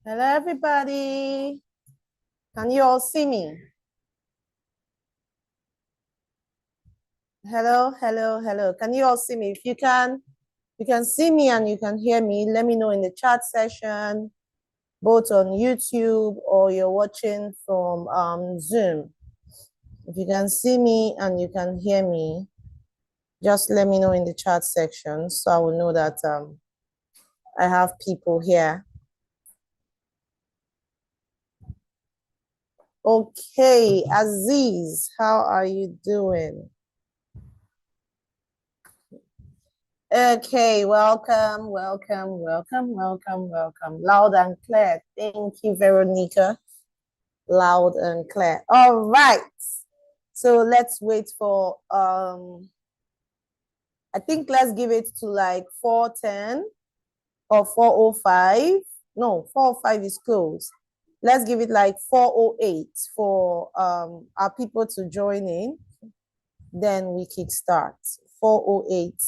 Hello, everybody. Can you all see me? Hello, hello, hello. Can you all see me? If you can see me and you can hear me, let me know in the chat session, both on YouTube or you're watching from Zoom. If you can see me and you can hear me, just let me know in the chat section so I will know that I have people here. Okay, Aziz, how are you doing? Okay, welcome. Loud and clear. Thank you, Veronica. Loud and clear. All right. So let's wait for I think let's give it to like 4:10 or 4:05. No, 4:05 is closed. Let's give it like 4:08 for our people to join in. Then we kick start. 4:08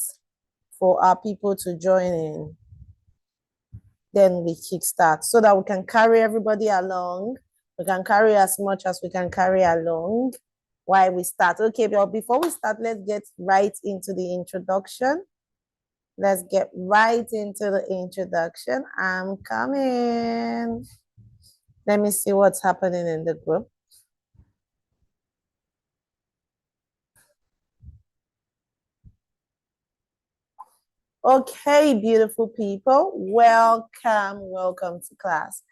for our people to join in. Then we kickstart so that we can carry everybody along. We can carry as much as we can carry along while we start. Okay, but before we start, let's get right into the introduction. Let's get right into the introduction. I'm coming. Let me see what's happening in the group. Okay, beautiful people. Welcome to class.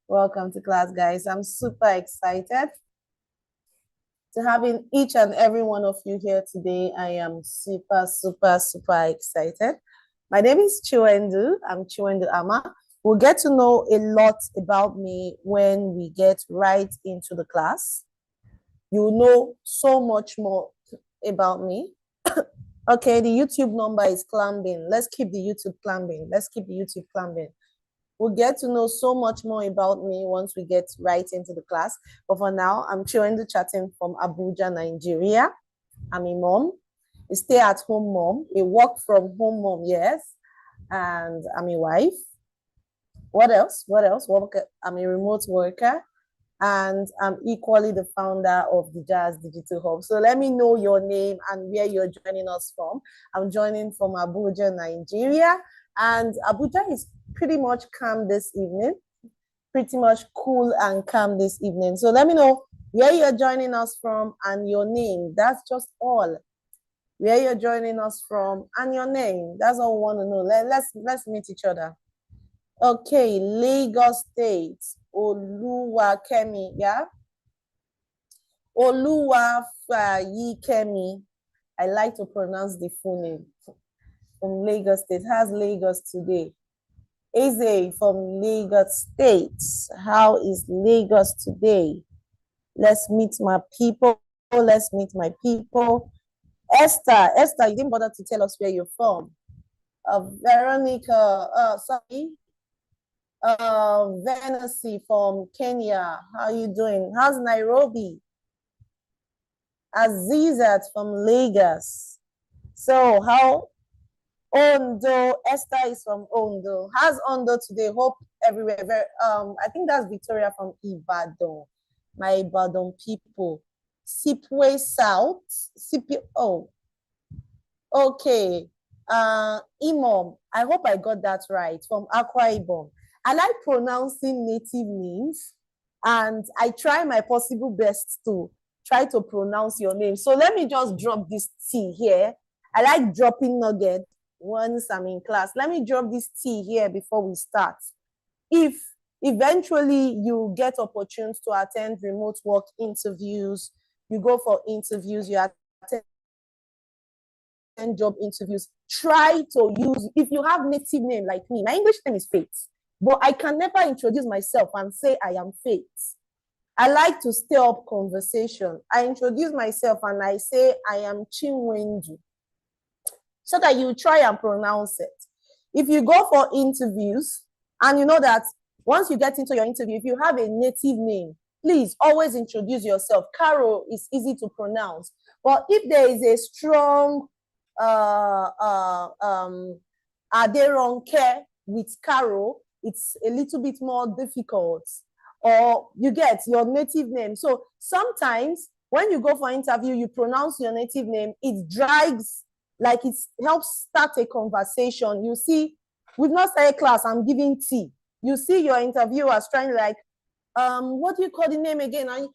Welcome to class, guys. I'm super excited to having each and every one of you here today. I am super excited. My name is Chiwendu. I'm Chiwendu Ama. We'll get to know a lot about me when we get right into the class. You'll know so much more about me. Okay, the YouTube number is climbing. Let's keep the YouTube climbing. We'll get to know so much more about me once we get right into the class. But for now, I'm Chiwendu chatting from Abuja, Nigeria. I'm a mom, a stay-at-home mom, a work-from-home mom, yes. And I'm a wife. What else? I'm a remote worker. And I'm equally the founder of the Jazz Digital Hub. So let me know your name and where you're joining us from. I'm joining from Abuja, Nigeria. And Abuja is pretty much calm this evening, pretty much cool and calm this evening. So let me know where you're joining us from and your name. That's just all. Where you're joining us from and your name. That's all we want to know. Let's meet each other. Okay, Lagos State. Oluwakemi, yeah? Oluwafayikemi. I like to pronounce the full name. From Lagos State. How's Lagos today? Eze from Lagos State. How is Lagos today? Let's meet my people. Esther, you didn't bother to tell us where you're from. Veronica, Venasi from Kenya. How you doing? How's Nairobi? Azizat from Lagos. So how Ondo, Esther is from Ondo. How's Ondo today? Hope everywhere. I think that's Victoria from Ibadan. My Ibadan people. Sipwe South. Okay. Imom. I hope I got that right. From Akwa Ibom. I like pronouncing native names, and I try my possible best to try to pronounce your name. So let me just drop this T here. I like dropping nugget once I'm in class. Let me drop this T here before we start. If eventually you get opportunities to attend remote work interviews, you go for interviews, you attend job interviews, try to use, if you have native name like me, my English name is Faith, but I can never introduce myself and say I am Faith. I like to stir up conversation. I introduce myself and I say I am Chinwendu, so that you try and pronounce it. If you go for interviews and you know that once you get into your interview, if you have a native name, please always introduce yourself. Carol is easy to pronounce. But if there is a strong Aderonke with Carol, it's a little bit more difficult, or you get your native name. So sometimes when you go for interview, you pronounce your native name, it drags, like it helps start a conversation. You see, we've not started class, I'm giving tea. You see your interviewers trying like, what do you call the name again? And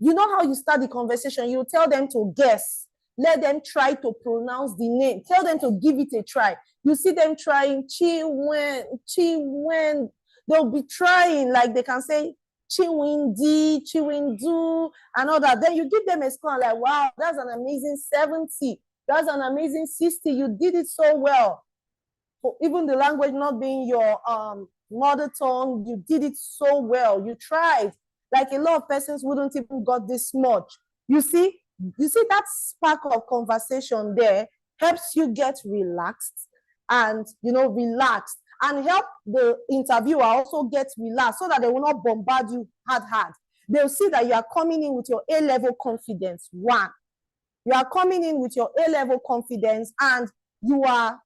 you know how you start the conversation, you tell them to guess, let them try to pronounce the name, tell them to give it a try. You see them trying Chiwen, they'll be trying, like they can say Chiwindi, Chiwindu, and all that. Then you give them a score, like, wow, that's an amazing 70, that's an amazing 60, you did it so well. Even the language not being your mother tongue, you did it so well, you tried. Like a lot of persons wouldn't even got this much. You see that spark of conversation there helps you get relaxed and relaxed, and help the interviewer also get relaxed, so that they will not bombard you hard. They'll see that you are coming in with your A-level confidence. One, you are coming in with your A-level confidence, and you are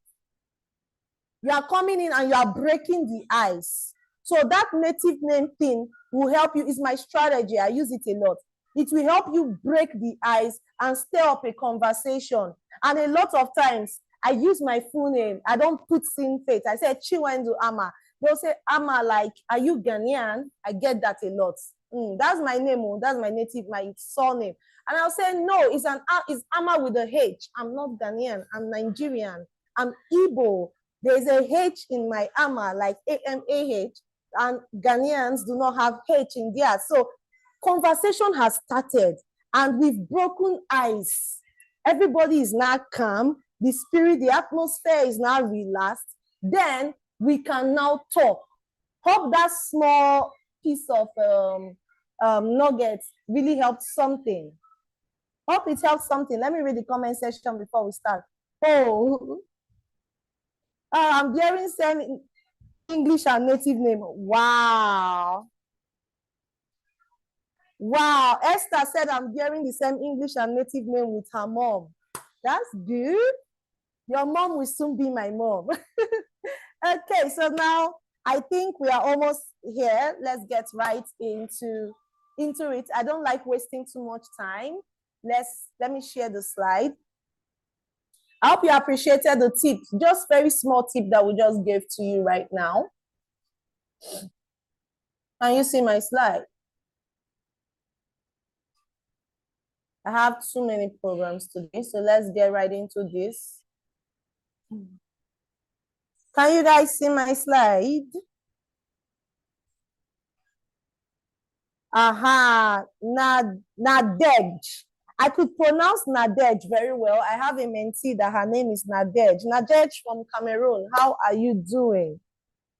coming in and you are breaking the ice. So that native name thing will help you. It's my strategy. I use it a lot. It will help you break the ice and stir up a conversation. And a lot of times, I use my full name. I don't put sin faith. I say Chiwendu Ama. They'll say, Ama, like, are you Ghanaian? I get that a lot. That's my name. That's my native, my surname. And I'll say, no, it's Ama with a H. I'm not Ghanaian. I'm Nigerian. I'm Igbo. There's a H in my Ama, like AMAH, and Ghanaians do not have H in there. So conversation has started and we've broken ice. Everybody is now calm. The spirit, the atmosphere is now relaxed. Then we can now talk. Hope that small piece of nuggets really helped something. Hope it helps something. Let me read the comment section before we start. Oh, I'm hearing same English and native name. Wow. Wow. Esther said I'm hearing the same English and native name with her mom. That's good. Your mom will soon be my mom. Okay, so now I think we are almost here. Let's get right into it. I don't like wasting too much time. Let me share the slide. I hope you appreciated the tip, just very small tip that we just gave to you right now. Can you see my slide? I have too many programs today, so let's get right into this. Can you guys see my slide? Aha, Nadej. I could pronounce Nadej very well. I have a mentee that her name is Nadej. Nadej from Cameroon, how are you doing?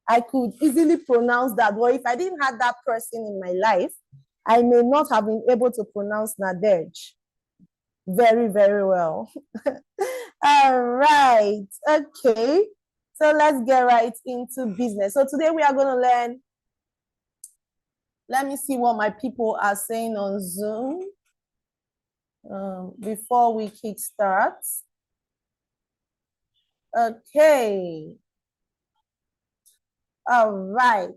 I could easily pronounce that. But if I didn't have that person in my life, I may not have been able to pronounce Nadej very, very well. All right. Okay. So let's get right into business. So today we are going to learn. Let me see what my people are saying on Zoom before we kickstart. Okay. All right.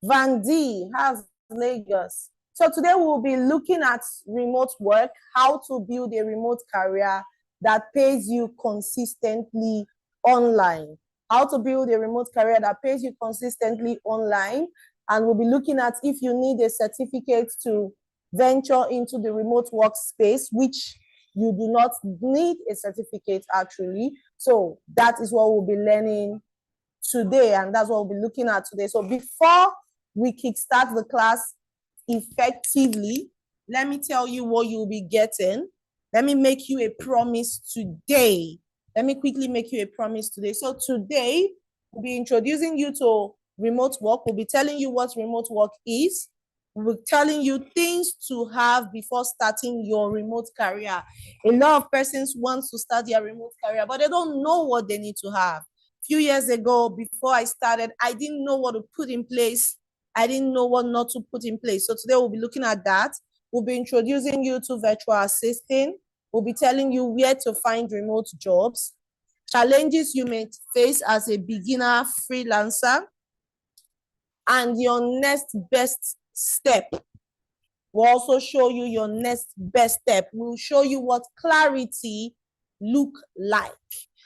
Vandy, how's Lagos? So today we'll be looking at remote work, how to build a remote career that pays you consistently online. How to build a remote career that pays you consistently online. And we'll be looking at if you need a certificate to venture into the remote workspace, which you do not need a certificate actually. So that is what we'll be learning today, and that's what we'll be looking at today. So before we kickstart the class effectively, let me tell you what you'll be getting. Let me make you a promise today. Let me quickly make you a promise today. So today, we'll be introducing you to remote work. We'll be telling you what remote work is. We'll be telling you things to have before starting your remote career. A lot of persons want to start their remote career, but they don't know what they need to have. A few years ago, before I started, I didn't know what to put in place. I didn't know what not to put in place. So today we'll be looking at that. We'll be introducing you to virtual assisting. We'll be telling you where to find remote jobs, challenges you may face as a beginner freelancer, and your next best step. We'll also show you your next best step. We'll show you what clarity look like.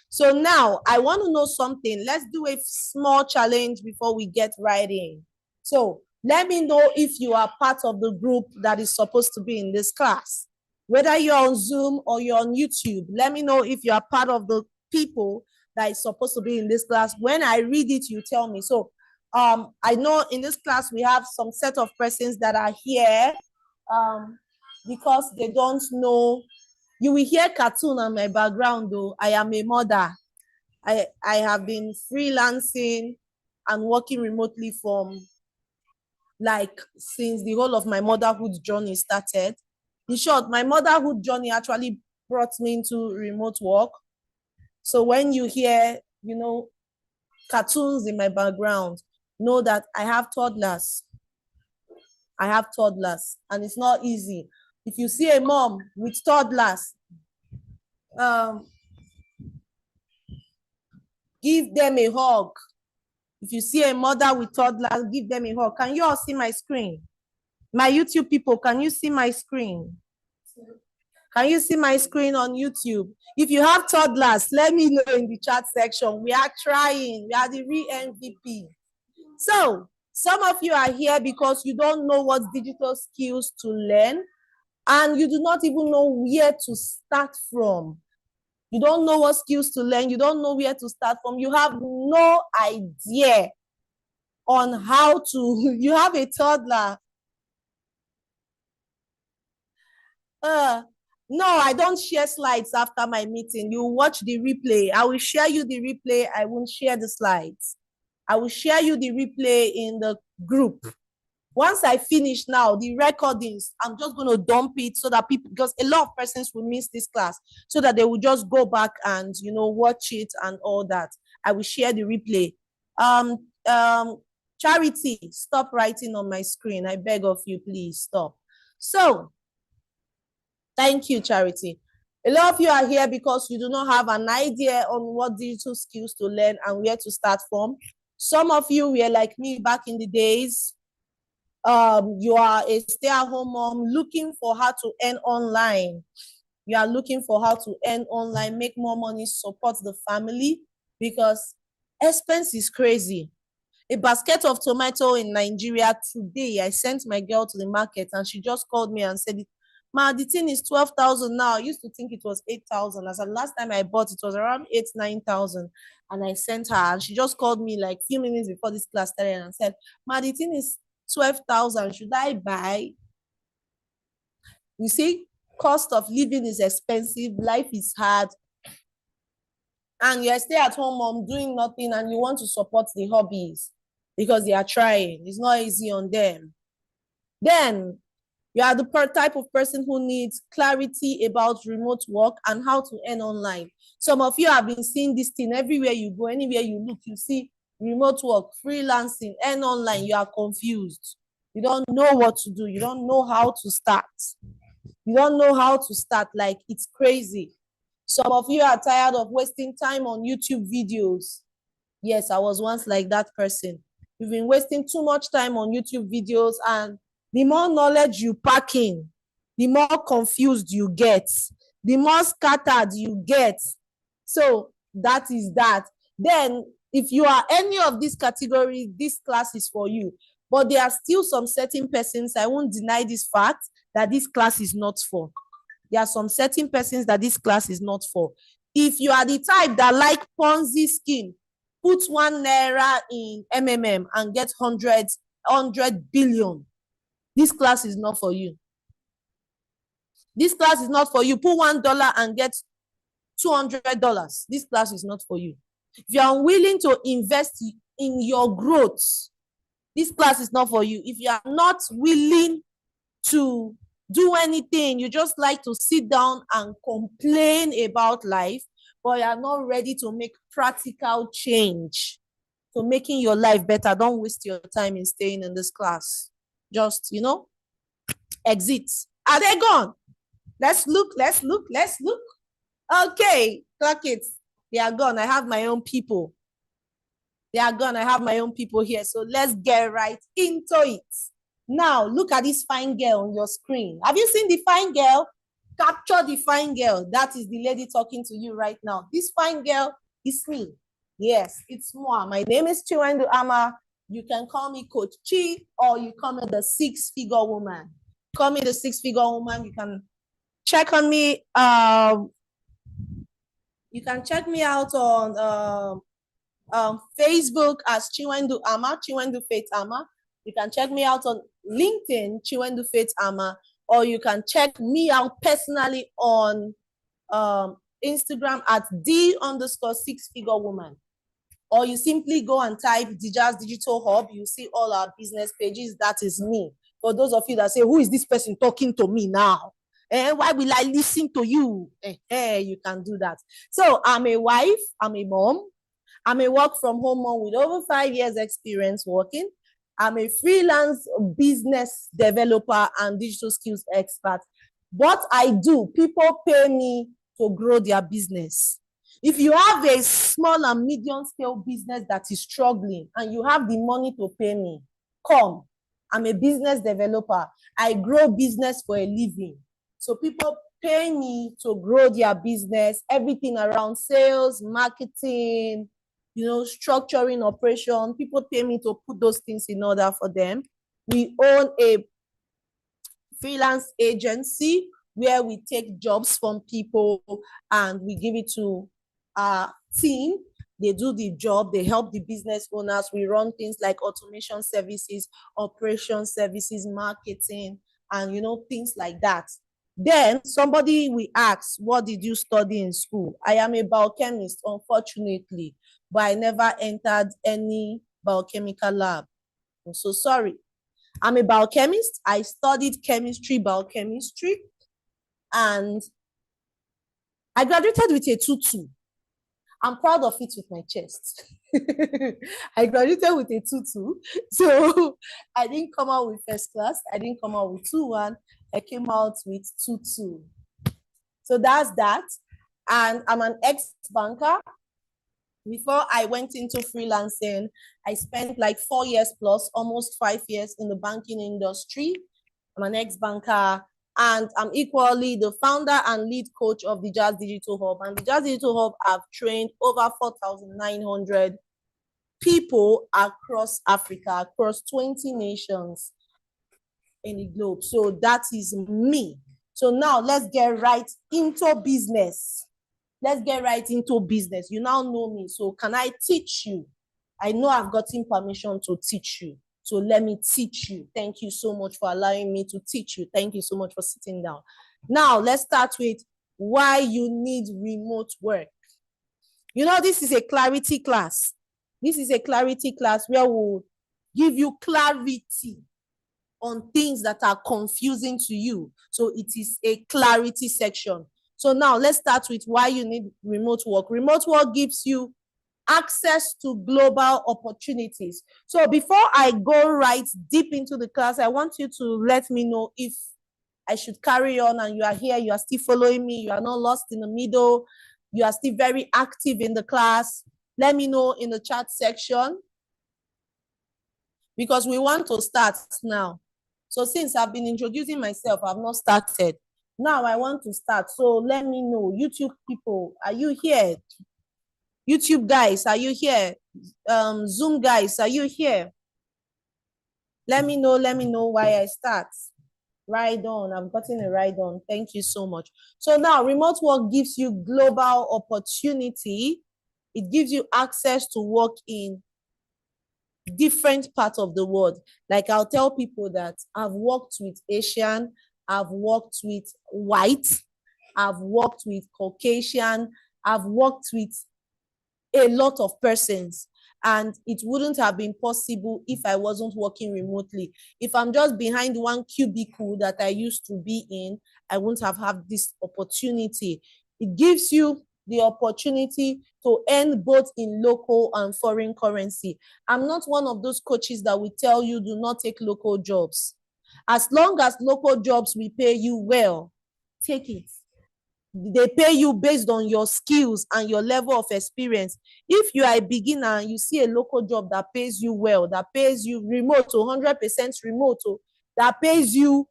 So now I want to know something. Let's do a small challenge before we get right in. So let me know if you are part of the group that is supposed to be in this class. Whether you're on Zoom or you're on YouTube, let me know if you are part of the people that is supposed to be in this class. When I read it, you tell me. So I know in this class we have some set of persons that are here because they don't know. You will hear cartoon on my background though. I am a mother. I have been freelancing and working remotely from since the whole of my motherhood journey started. In short, my motherhood journey actually brought me into remote work. So when you hear, cartoons in my background, know that I have toddlers. And it's not easy. If you see a mom with toddlers, give them a hug. If you see a mother with toddlers, give them a hug. Can you all see my screen? My YouTube people, can you see my screen? Can you see my screen on YouTube? If you have toddlers, let me know in the chat section. We are trying. We are the real MVP. So some of you are here because you don't know what digital skills to learn, and you do not even know where to start from. You don't know what skills to learn. You don't know where to start from. You have no idea on how to. You have a toddler. No, I don't share slides after my meeting. You watch the replay. I will share you the replay. I won't share the slides. I will share you the replay in the group. Once I finish now, the recordings, I'm just going to dump it so that people, because a lot of persons will miss this class, so that they will just go back and, watch it and all that. I will share the replay. Charity, stop writing on my screen. I beg of you, please stop. So, thank you, Charity. A lot of you are here because you do not have an idea on what digital skills to learn and where to start from. Some of you were like me back in the days. You are a stay-at-home mom looking for how to earn online. You are looking for how to earn online, make more money, support the family, because expense is crazy. A basket of tomato in Nigeria today, I sent my girl to the market and she just called me and said, Ma, the thing is 12,000 now. I used to think it was 8,000. As the last time I bought, it was around 9,000. And I sent her, and she just called me like a few minutes before this class started and said, Ma, the thing is 12,000. Should I buy? You see, cost of living is expensive. Life is hard. And you're stay-at-home mom doing nothing, and you want to support the hobbies because they are trying. It's not easy on them. Then you are the type of person who needs clarity about remote work and how to earn online. Some of you have been seeing this thing everywhere you go, anywhere you look, you see remote work, freelancing, earn online. You are confused. You don't know what to do. You don't know how to start. You don't know how to start. Like, it's crazy. Some of you are tired of wasting time on YouTube videos. Yes, I was once like that person. You've been wasting too much time on YouTube videos, and the more knowledge you pack in, the more confused you get, the more scattered you get. So that is that. Then, if you are any of these categories, this class is for you. But there are still some certain persons, I won't deny this fact, that this class is not for. There are some certain persons that this class is not for. If you are the type that like Ponzi scheme, put 1 naira in MMM and get 100 billion. This class is not for you. This class is not for you. Put $1 and get $200. This class is not for you. If you are unwilling to invest in your growth, this class is not for you. If you are not willing to do anything, you just like to sit down and complain about life, but you are not ready to make practical change to making your life better, don't waste your time in staying in this class. Just, exit. Are they gone? Let's look. Okay, clock it. They are gone. I have my own people. They are gone. I have my own people here. So let's get right into it. Now, look at this fine girl on your screen. Have you seen the fine girl? Capture the fine girl. That is the lady talking to you right now. This fine girl is me. Yes, it's moi. My name is Chinwendu Ama. You can call me Coach Chi, or you call me the six-figure woman. Call me the six-figure woman. You can check on me. You can check me out on Facebook as Chinwendu Ama, Chinwendu Faith Ama. You can check me out on LinkedIn, Chinwendu Faith Ama, or you can check me out personally on Instagram at _6-figure woman. Or you simply go and type DJazz Digital Hub. You see all our business pages. That is me. For those of you that say, who is this person talking to me now? Why will I listen to you? You can do that. So I'm a wife, I'm a mom, I'm a work from home mom with over 5 years experience working. I'm a freelance business developer and digital skills expert. What I do, people pay me to grow their business. If you have a small and medium scale business that is struggling and you have the money to pay me, come. I'm a business developer. I grow business for a living. So people pay me to grow their business, everything around sales, marketing, structuring operation. People pay me to put those things in order for them. We own a freelance agency where we take jobs from people and we give it to our team. They do the job, they help the business owners. We run things like automation services, operation services, marketing, and things like that. Then somebody will ask, what did you study in school? I am a biochemist, unfortunately, but I never entered any biochemical lab. I'm so sorry. I'm a biochemist. I studied chemistry, biochemistry, and I graduated with a 2-2. I'm proud of it with my chest. I graduated with a 2-2. So I didn't come out with first class. I didn't come out with 2-1. I came out with 2-2. So that's that. And I'm an ex-banker. Before I went into freelancing, I spent like 4 years plus, almost 5 years in the banking industry. I'm an ex-banker, and I'm equally the founder and lead coach of the Jazz Digital Hub. And the Jazz Digital Hub have trained over 4,900 people across Africa, across 20 nations in the globe. So that is me. So now let's get right into business. Let's get right into business. You now know me. So can I teach you? I know I've gotten permission to teach you. So let me teach you. Thank you so much for allowing me to teach you. Thank you so much for sitting down. Now, let's start with why you need remote work. This is a clarity class. This is a clarity class where we'll give you clarity on things that are confusing to you. So it is a clarity section. So now let's start with why you need remote work. Remote work gives you access to global opportunities. So before I go right deep into the class, I want you to let me know if I should carry on and you are here, you are still following me, you are not lost in the middle, you are still very active in the class. Let me know in the chat section because we want to start now. So since I've been introducing myself, I've not started. Now I want to start. So let me know. YouTube people, are you here? YouTube guys, are you here? Zoom guys, are you here? Let me know why I start. Right on. I've gotten a right on. Thank you so much. So now remote work gives you global opportunity. It gives you access to work in different parts of the world. Like I'll tell people that I've worked with Asian, I've worked with white, I've worked with Caucasian, I've worked with a lot of persons, and it wouldn't have been possible if I wasn't working remotely. If I'm just behind one cubicle that I used to be in, I wouldn't have had this opportunity. It gives you the opportunity to earn both in local and foreign currency. I'm not one of those coaches that will tell you do not take local jobs. As long as local jobs will pay you well, take it. They pay you based on your skills and your level of experience. If you are a beginner and you see a local job that pays you well, that pays you remote to 100% remote, that pays you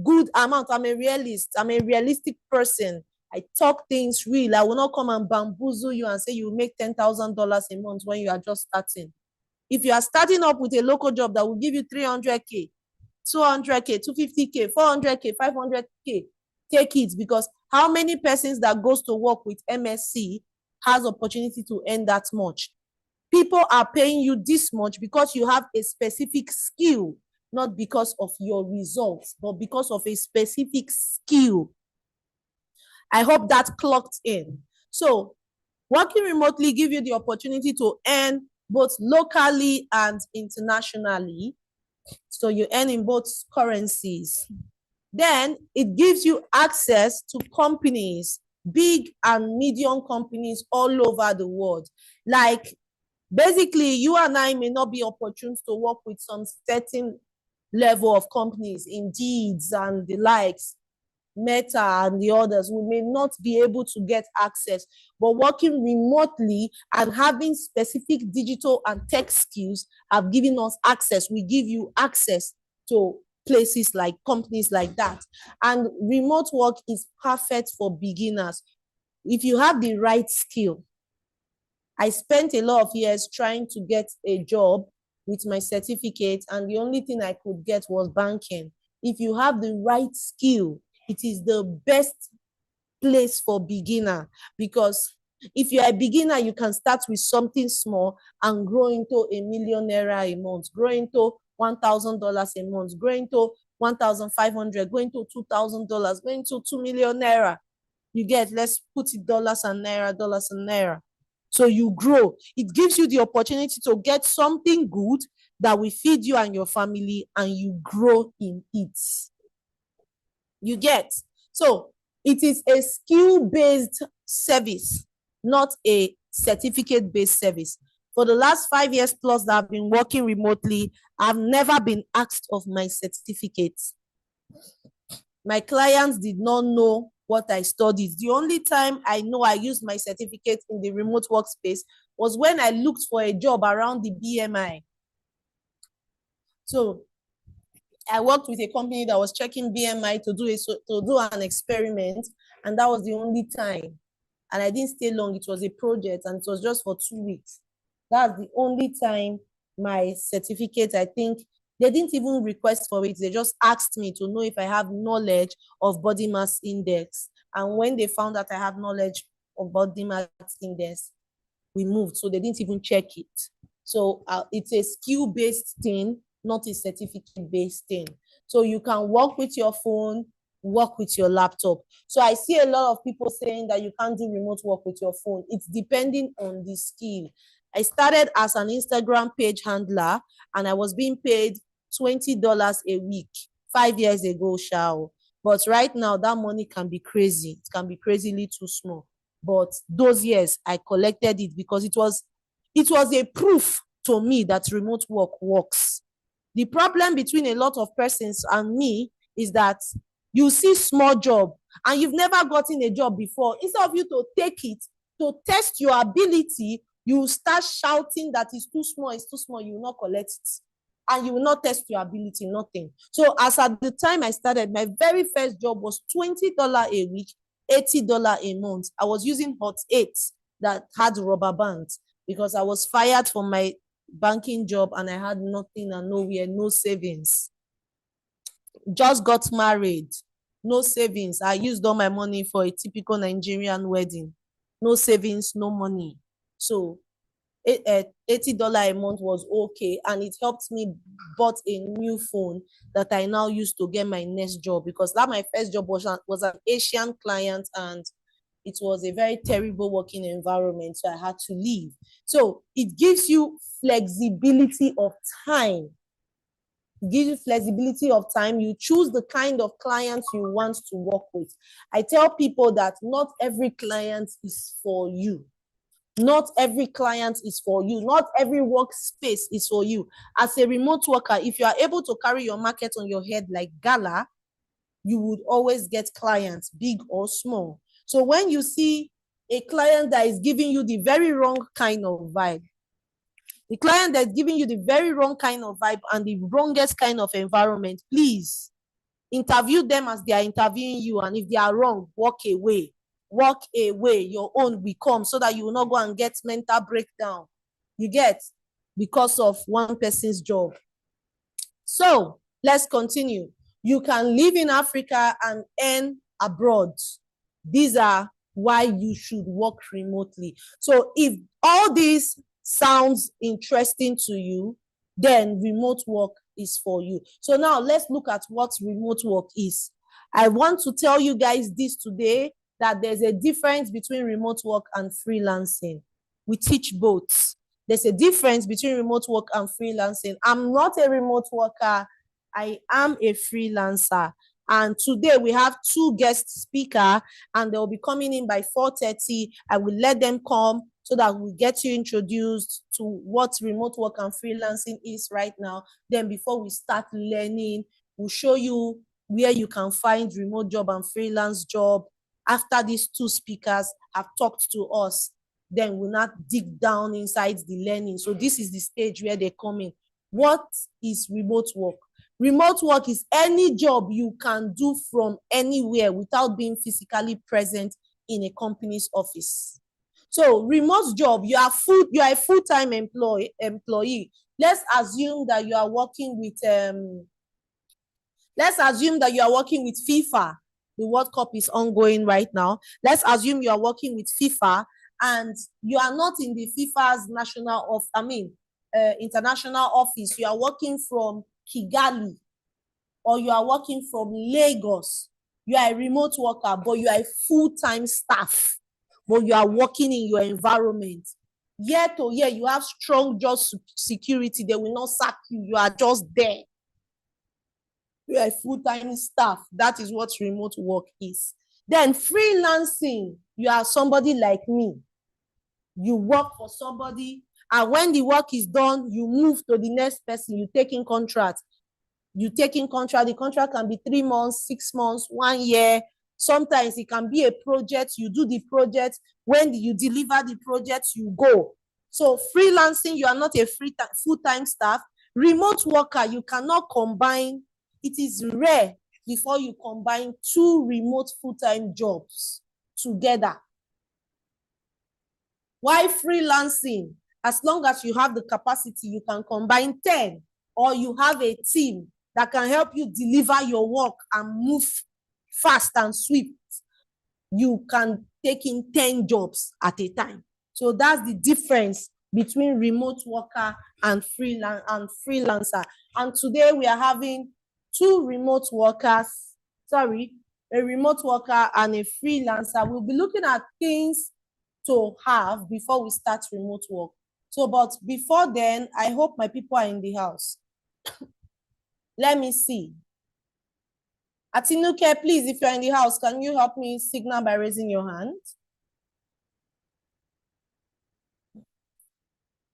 good amount. I'm a realist. I'm a realistic person. I talk things real. I will not come and bamboozle you and say you make $10,000 a month when you are just starting. If you are starting up with a local job that will give you 300K, 200K, 250K, 400K, 500K, take it, because how many persons that goes to work with MSc has opportunity to earn that much? People are paying you this much because you have a specific skill, not because of your results, but because of a specific skill. I hope that clocked in. So working remotely gives you the opportunity to earn both locally and internationally. So you earn in both currencies. Then it gives you access to companies, big and medium companies all over the world. Like, basically, you and I may not be opportune to work with some certain level of companies, Indeed and the likes, Meta and the others. We may not be able to get access, but working remotely and having specific digital and tech skills have given us access. We give you access to places like companies like that. And remote work is perfect for beginners. If you have the right skill, I spent a lot of years trying to get a job with my certificate, and the only thing I could get was banking. If you have the right skill, it is the best place for beginner, because if you're a beginner, you can start with something small and grow into $1 million a month, grow into $1,000 a month, grow into 1,500, go into $2,000, go into 2 million naira. You get, let's put it dollars and naira. So you grow. It gives you the opportunity to get something good that will feed you and your family, and you grow in it. You get? So it is a skill-based service, not a certificate-based service. For the last 5 years plus that I've been working remotely, I've never been asked of my certificates. My clients did not know what I studied. The only time I know I used my certificate in the remote workspace was when I looked for a job around the BMI. So I worked with a company that was checking BMI to do an experiment, and that was the only time. And I didn't stay long. It was a project, and it was just for 2 weeks. That's the only time my certificate, I think, they didn't even request for it. They just asked me to know if I have knowledge of body mass index. And when they found that I have knowledge of body mass index, we moved. So they didn't even check it. So it's a skill-based thing, not a certificate-based thing. So you can work with your phone, work with your laptop. So I see a lot of people saying that you can't do remote work with your phone. It's depending on the skill. I started as an Instagram page handler, and I was being paid $20 a week 5 years ago, Shao. But right now, that money can be crazy. It can be crazily too small. But those years, I collected it because it was a proof to me that remote work works. The problem between a lot of persons and me is that you see small job and you've never gotten a job before. Instead of you to take it, to test your ability, you start shouting that it's too small, you will not collect it. And you will not test your ability, nothing. So as at the time I started, my very first job was $20 a week, $80 a month. I was using Hot 8 that had rubber bands because I was fired from my banking job and I had nothing and nowhere, no savings. Just got married, no savings. I used all my money for a typical Nigerian wedding. No savings, no money. So $80 a month was okay, and it helped me bought a new phone that I now use to get my next job, because that my first job was an Asian client, and it was a very terrible working environment, so I had to leave. So it gives you flexibility of time. It gives you flexibility of time. You choose the kind of clients you want to work with. I tell people that not every client is for you. Not every client is for you. Not every workspace is for you. As a remote worker, if you are able to carry your market on your head like Gala, you would always get clients, big or small. So when you see a client that is giving you the very wrong kind of vibe, the client that's giving you the very wrong kind of vibe and the wrongest kind of environment, please interview them as they are interviewing you. And if they are wrong, walk away. Walk away. Your own will come, so that you will not go and get mental breakdown. You get, because of one person's job. So let's continue. You can live in Africa and earn abroad. These are why you should work remotely. So if all this sounds interesting to you, then remote work is for you. So now let's look at what remote work is. I want to tell you guys this today, that there's a difference between remote work and freelancing. We teach both. There's a difference between remote work and freelancing. I'm not a remote worker. I am a freelancer. And today we have 2 guest speakers, and they'll be coming in by 4:30. I will let them come so that we get you introduced to what remote work and freelancing is right now. Then before we start learning, we'll show you where you can find remote job and freelance job. After these 2 speakers have talked to us, then we'll not dig down inside the learning. So this is the stage where they come in. What is remote work? Remote work is any job you can do from anywhere without being physically present in a company's office. So remote job, you are a full-time employee. Let's assume that you are working with FIFA. The World Cup is ongoing right now. Let's assume you are working with FIFA and you are not in the FIFA's international office. You are working from Kigali, or you are working from Lagos. You are a remote worker, but you are a full-time staff, but you are working in your environment. Year to year, you have strong job security. They will not sack you. You are just there. You are a full-time staff. That is what remote work is. Then freelancing, you are somebody like me. You work for somebody, and when the work is done, you move to the next person. You take in contract. The contract can be 3 months, 6 months, 1 year. Sometimes it can be a project. You do the project. When you deliver the project, you go. So freelancing, you are not a full-time staff. Remote worker, you cannot combine. It is rare before you combine 2 remote full-time jobs together. Why freelancing? As long as you have the capacity, you can combine 10, or you have a team that can help you deliver your work and move fast and swift. You can take in 10 jobs at a time. So that's the difference between remote worker and freelancer. And today we are having 2 remote workers, a remote worker and a freelancer. We'll be looking at things to have before we start remote work. So, but before then, I hope my people are in the house. Let me see. Atinuke, please, if you're in the house, can you help me signal by raising your hand?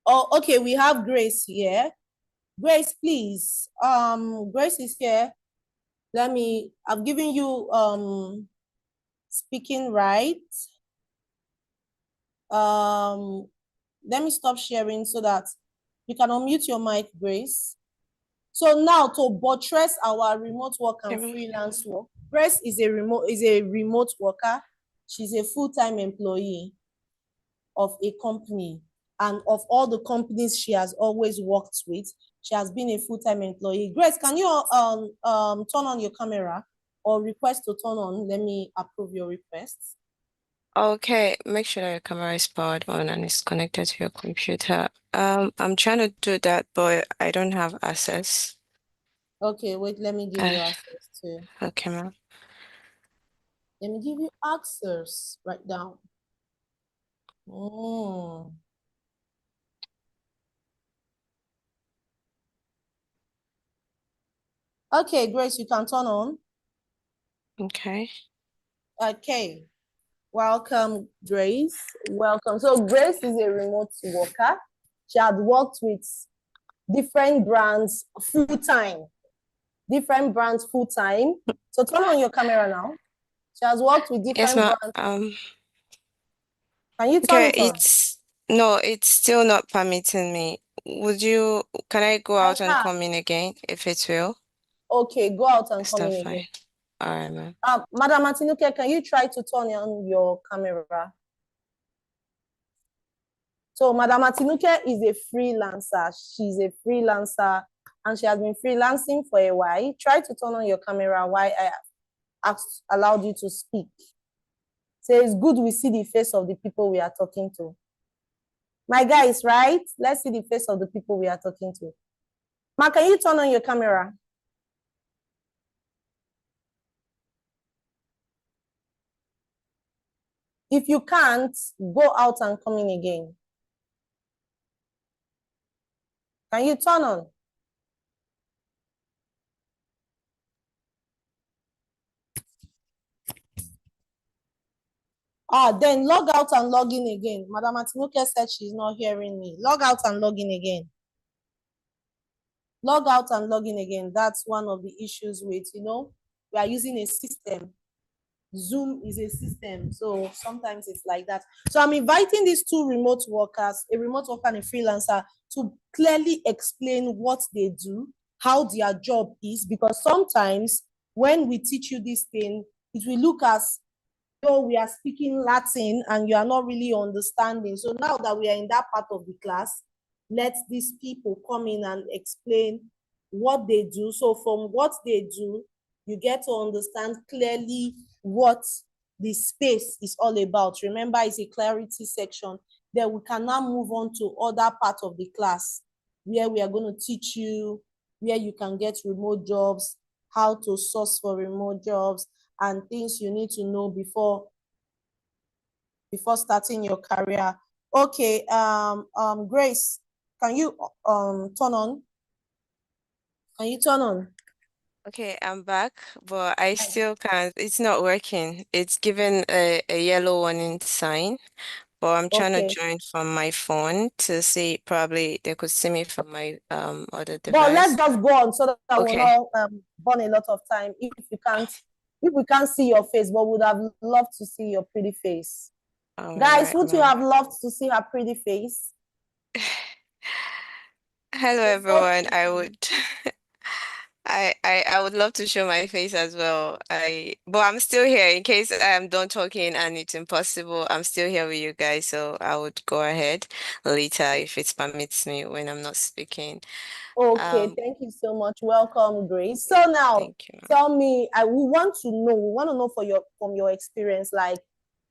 Oh, okay, we have Grace here. Grace, please. Grace is here. I've given you speaking right. Let me stop sharing so that you can unmute your mic, Grace. So now, to buttress our remote work and freelance work, Grace is a remote worker. She's a full-time employee of a company, and of all the companies she has always worked with, she has been a full-time employee. Grace, can you turn on your camera, or request to turn on? Let me approve your request. Okay, make sure that your camera is powered on and is connected to your computer. I'm trying to do that, but I don't have access. Okay, wait, let me give you access to. Okay, ma'am. Let me give you access right now. Okay, Grace, you can turn on. Okay. Okay. Welcome, Grace. Welcome. So Grace is a remote worker. She had worked with different brands full-time. So turn on your camera now. She has worked with Yes, different ma. brands. Can you turn Okay, it on? it's still not permitting me. Can I go I out and have. come in again if it will? Okay, go out and Is come that in again. fine? All right, ma'am. Madam Matinuke, can you try to turn on your camera? So Madam Atinuke is a freelancer. She's a freelancer and she has been freelancing for a while. Try to turn on your camera while I allowed you to speak. So it's good we see the face of the people we are talking to. My guys, right? Let's see the face of the people we are talking to. Ma, can you turn on your camera? If you can't, go out and come in again. Can you turn on? Then log out and log in again. Madam Atinuke said she's not hearing me. Log out and log in again. Log out and log in again. That's one of the issues with, we are using a system. Zoom is a system. So sometimes it's like that. So I'm inviting these two remote workers, a remote worker and a freelancer, to clearly explain what they do, how their job is, because sometimes when we teach you this thing, it will look as though we are speaking Latin and you are not really understanding. So now that we are in that part of the class, let these people come in and explain what they do. So from what they do, you get to understand clearly what the space is all about. Remember, it's a clarity section. Then we can now move on to other parts of the class where we are going to teach you where you can get remote jobs, how to source for remote jobs, and things you need to know before starting your career. Okay, Grace, can you turn on? Can you turn on? Okay, I'm back, but I still can't. It's not working. It's given a yellow warning sign, but I'm trying to Okay. join from my phone to see probably they could see me from my other But let's device. just go on so that I will Okay. not burn a lot of time if we can't see your face, but would have loved to see your pretty face. All Guys, right, would you ma'am. have loved to see her pretty face? Hello, There's no everyone. I shame. would I would love to show my face as well. But I'm still here in case I'm done talking and it's impossible. I'm still here with you guys, so I would go ahead later if it permits me when I'm not speaking. Okay, Um, thank you so much. Welcome, Grace. So now thank you. tell me, we want to know from your experience, like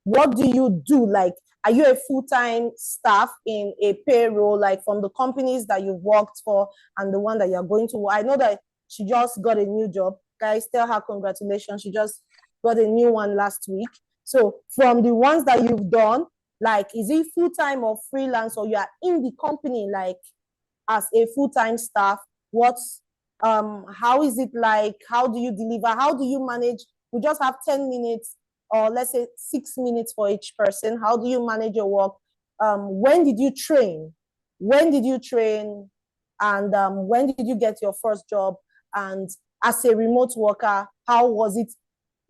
what do you do? Like, are you a full-time staff in a payroll, like from the companies that you've worked for and the one that you're going to? I know that she just got a new job. Guys, tell her congratulations. She just got a new one last week. So from the ones that you've done, like, is it full-time or freelance, or you are in the company, like as a full-time staff? What's how is it like? How do you deliver? How do you manage? We just have 10 minutes, or let's say 6 minutes for each person. How do you manage your work? When did you train? When did you train? And when did you get your first job? And as a remote worker, how was it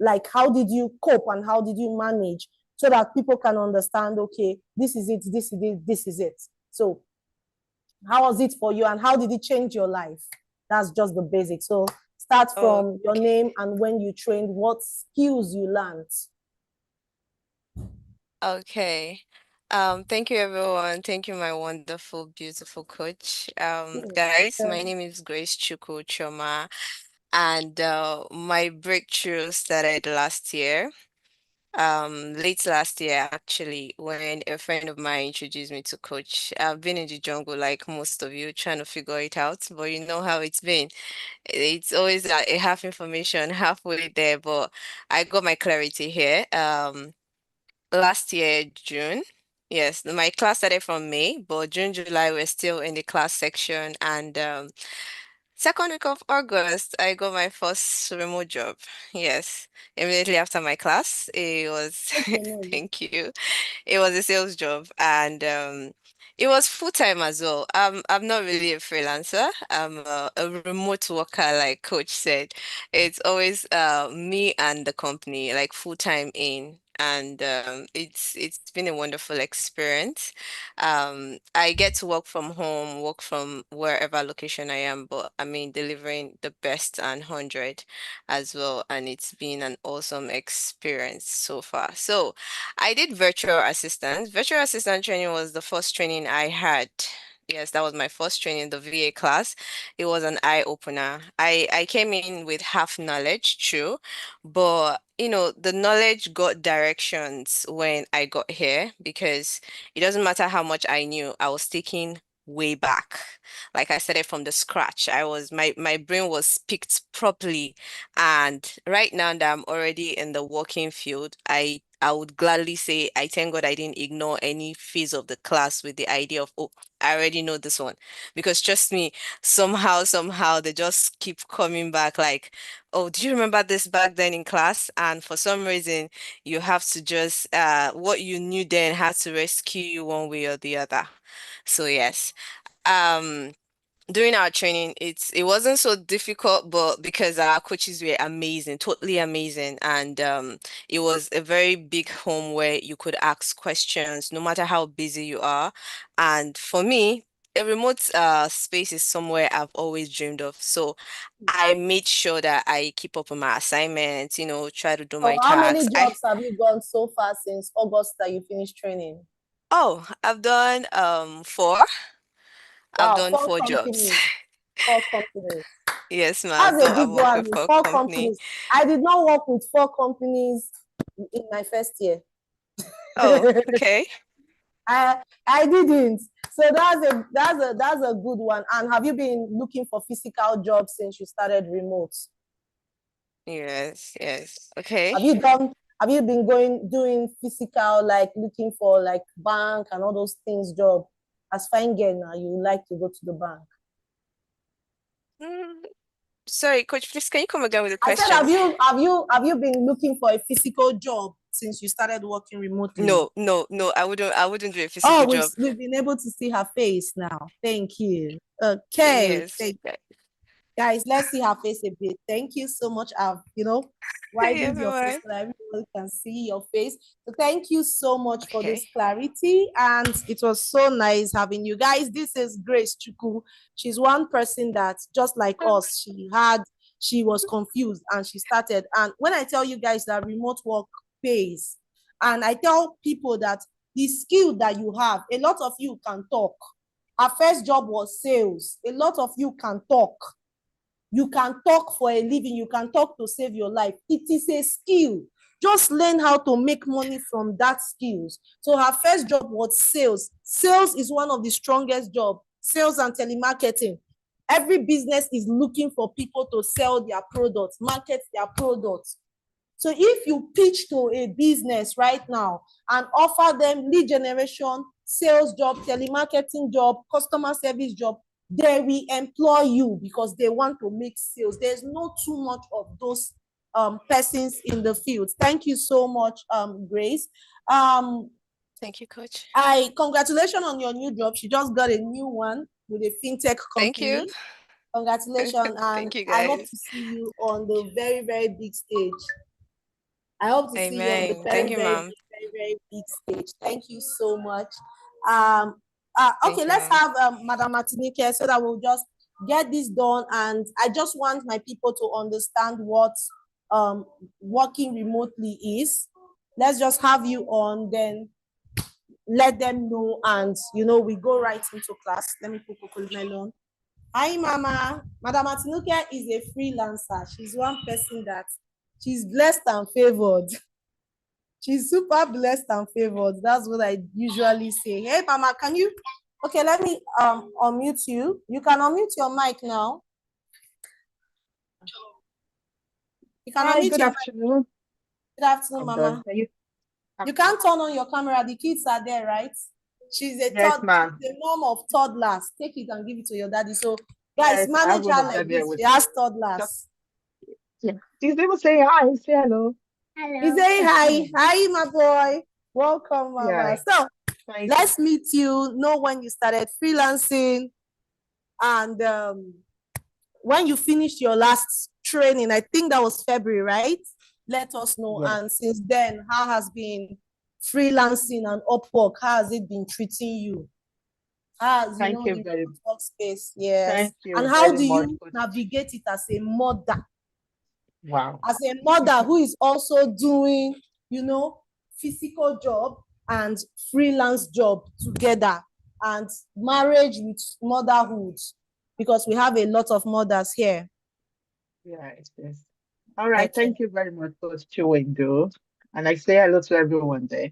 like? How did you cope and how did you manage so that people can understand, okay, this is it, this is it, this is it. So how was it for you and how did it change your life? That's just the basics. So start Oh, from your name and when you trained, what skills you learned. okay. Thank you everyone. Thank you, my wonderful, beautiful coach. Guys, my name is Grace Chuku Choma, and my breakthrough started last year. Late last year, actually, when a friend of mine introduced me to coach. I've been in the jungle like most of you, trying to figure it out, but you know how it's been. It's always a half information, halfway there, but I got my clarity here. Last year, June. Yes, my class started from May, but June, July, we're still in the class section, and Second week of August, I got my first remote job. Yes, immediately after my class. It was, Okay, no. thank you. It was a sales job, and it was full time as well. I'm not really a freelancer. I'm a remote worker, like Coach said. It's always me and the company, like full time in. And it's been a wonderful experience. I get to work from home, work from wherever location I am, but I mean delivering the best and 100 as well, and it's been an awesome experience so far. So I did virtual assistant. Virtual assistant training was the first training I had. Yes, that was my first training, the VA class. It was an eye opener. I came in with half knowledge, true, but the knowledge got directions when I got here because it doesn't matter how much I knew, I was taking way back. Like I started from the scratch. My brain was picked properly. And right now that I'm already in the working field, I would gladly say I thank God I didn't ignore any phase of the class with the idea of, oh, I already know this one. Because trust me, somehow they just keep coming back like, oh, do you remember this back then in class? And for some reason, you have to just what you knew then has to rescue you one way or the other. So yes. Um during our training, it wasn't so difficult, but because our coaches were amazing, totally amazing, and it was a very big home where you could ask questions no matter how busy you are. And for me, a remote space is somewhere I've always dreamed of. So I made sure that I keep up on my assignments, try to do So my how many tasks. I jobs have you gone so far since August that you finished training? Oh, I've done four. I've Wow, done four four jobs. companies. Four companies. Yes, ma'am. That's a I've big worked one. with four Four company. companies. I did not work with four companies in my first year. Oh, okay. I didn't. So that's a good one. And have you been looking for physical jobs since you started remote? Yes, yes. Okay. Have you been doing physical, like looking for like bank and all those things job? As fine girl now, you like to go to the bank. Mm, sorry, coach, please can you come again with the I said, question? have you been looking for a physical job since you started working remotely? No, no, no. I wouldn't do a physical Oh, job. we've been able to see her face now. Thank you. Okay. Yes. Guys, let's see her face a bit. Thank you so much. I've, Hey widened your face everyone. so that everyone can see your face. So thank you so much for this Okay. clarity. And it was so nice having you guys. This is Grace Chuku. She's one person that, just like us, she was confused and she started. And when I tell you guys that remote work pays, and I tell people that the skill that you have, a lot of you can talk. Our first job was sales. A lot of you can talk. You can talk for a living. You can talk to save your life. It is a skill. Just learn how to make money from that skills. So her first job was sales. Sales is one of the strongest jobs. Sales and telemarketing. Every business is looking for people to sell their products, market their products. So if you pitch to a business right now and offer them lead generation, sales job, telemarketing job, customer service job, they will employ you because they want to make sales. There's not too much of those persons in the field. Thank you so much, Grace. Thank you, coach. Congratulations on your new job. She just got a new one with a fintech Thank you. company. Congratulations, and Thank you I hope guys. to see you on the very, very big stage. I hope to see you on the Amen. very, Thank you, very ma'am. big, very, very big stage. Thank you so much. Okay, Thank you, let's ma'am. have Madam Martinique so that we'll just get this done. And I just want my people to understand what working remotely is. Let's just have you on, then let them know, and we go right into class. Let me put Melon. Hi, Mama. Madam Martinique is a freelancer. She's one person that she's blessed and favored. She's super blessed and favored. That's what I usually say. Hey, Mama, can you? Okay, let me unmute you. You can unmute your mic now. You can Hi, unmute good your afternoon. mic. Good afternoon, Mama. You can't turn on your camera. The kids are there, right? She's Yes, ma'am. the mom of toddlers. Take it and give it to your daddy. So Guys, Yes, I have manage one her of like them here this. with She has me. Just, toddlers. yeah. He's even say hi, say hello. He's saying hi. Hi, my boy. Welcome, Yeah, Mama. So thank you. let's meet you. Know when you started freelancing and when you finished your last training. I think that was February, right? Let us know. Yes. And since then, how has been freelancing and Upwork? How has it been treating you? How has, Thank you the very, workspace? Yes. thank And you how very do much. you navigate it as a mother? Wow. As a mother who is also doing, physical job and freelance job together, and marriage with motherhood, because we have a lot of mothers here. Yes, yes. All right. Okay. Thank you very much, Coach Chiwendo. And I say hello to everyone there.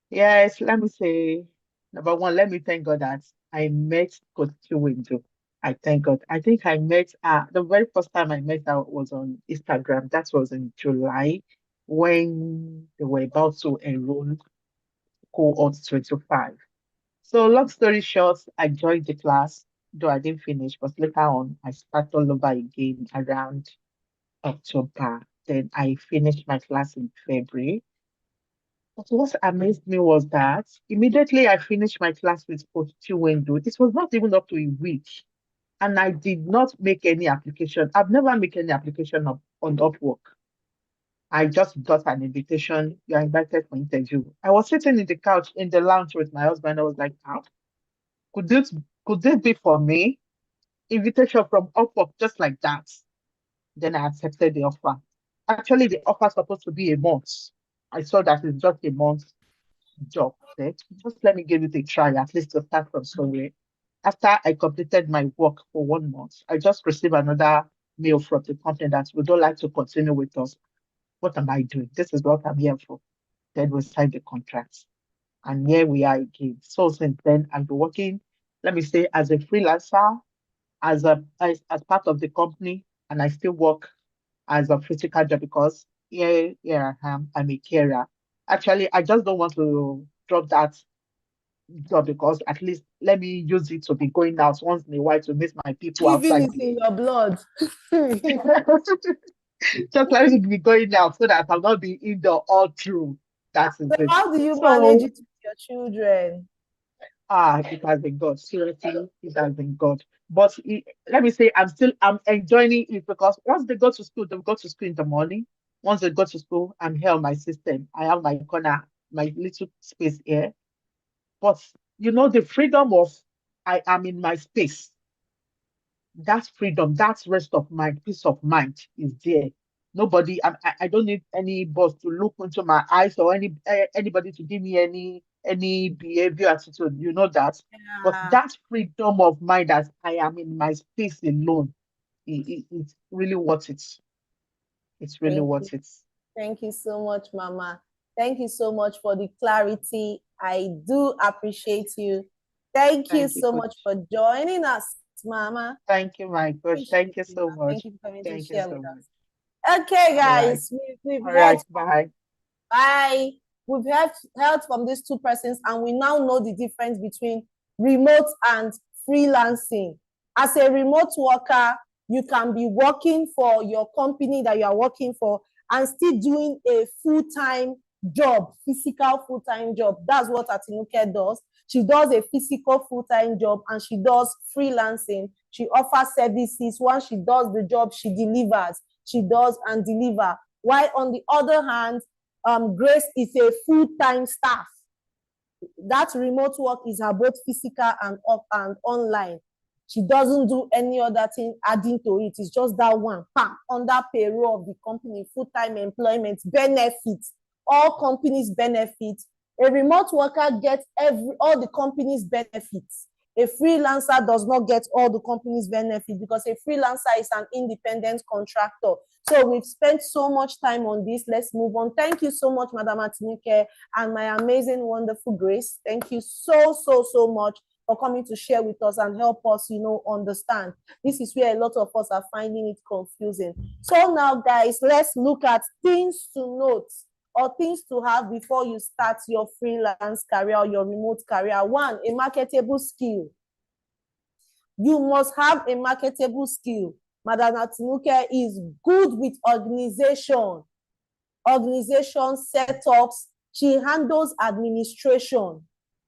Yes, let me say, number one, let me thank God that I met Coach Chiwendo. I thank God. I think I met the very first time I met her was on Instagram. That was in July when they were about to enroll cohort 25. So long story short, I joined the class, though I didn't finish, but later on I started all over again around October. Then I finished my class in February. But what amazed me was that immediately I finished my class with Coach Chiwendo, it was not even up to a week. And I did not make any application. I've never made any application on Upwork. I just got an invitation. You're invited for interview. I was sitting in the couch in the lounge with my husband. I was like, could this could this be for me? Invitation from Upwork just like that. Then I accepted the offer. Actually, the offer supposed to be a month. I saw that it's just a month job. Then just let me give it a try, at least to start from somewhere. After I completed my work for 1 month, I just received another mail from the company that we don't like to continue with us. What am I doing? This is what I'm here for. Then we signed the contract. And here we are again. So since then, I've been working, let me say, as a freelancer, as part of the company, and I still work as a physical job because here I am. I'm a carer. Actually, I just don't want to drop that job because at least let me use it to be going out once in a while to meet my people Giving outside is there. in your blood. Just let me be going out so that I'll not be indoor all through. That is So it. how do you manage So it with your children? it has been good. Seriously, it has been good. But let me say, I'm enjoying it because once they go to school, they go to school in the morning. Once they go to school, I'm here on my system. I have my corner, my little space here. But the freedom of I am in my space, that freedom, that rest of mind, peace of mind is there. Nobody, I don't need any boss to look into my eyes or anybody to give me any behavior attitude. You know that. But Yeah. that freedom of mind that I am in my space alone, it's really worth it. It's really Thank you. worth it. Thank you so much, Mama. Thank you so much for the clarity. I do appreciate you. Thank you Thank you, so coach. much for joining us, Mama. Thank you, my coach. Appreciate Thank you you, so Ma. Thank much. you for coming to Thank you share so with much. us. Okay, All right. guys, we've All heard right. Bye. bye. We've heard from these two persons, and we now know the difference between remote and freelancing. As a remote worker, you can be working for your company that you are working for and still doing a full-time job, physical full-time job. That's what Atinuke does. She does a physical full-time job and she does freelancing. She offers services. Once she does the job, she delivers. She does and deliver. While on the other hand, Grace is a full-time staff. That remote work is her both physical and online. She doesn't do any other thing adding to it. It's just that one, under payroll of the company, full-time employment, benefits. All companies benefit. A remote worker gets all the company's benefits. A freelancer does not get all the company's benefits because a freelancer is an independent contractor. So we've spent so much time on this. Let's move on. Thank you so much, Madam Atinuke, and my amazing, wonderful Grace. Thank you so much for coming to share with us and help us, understand. This is where a lot of us are finding it confusing. So now, guys, let's look at things to note or things to have before you start your freelance career or your remote career. One, a marketable skill. You must have a marketable skill. Madam Atinuke is good with organization setups. She handles administration.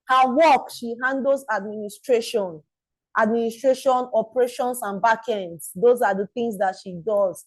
Her work, she handles administration, operations, and backends. Those are the things that she does.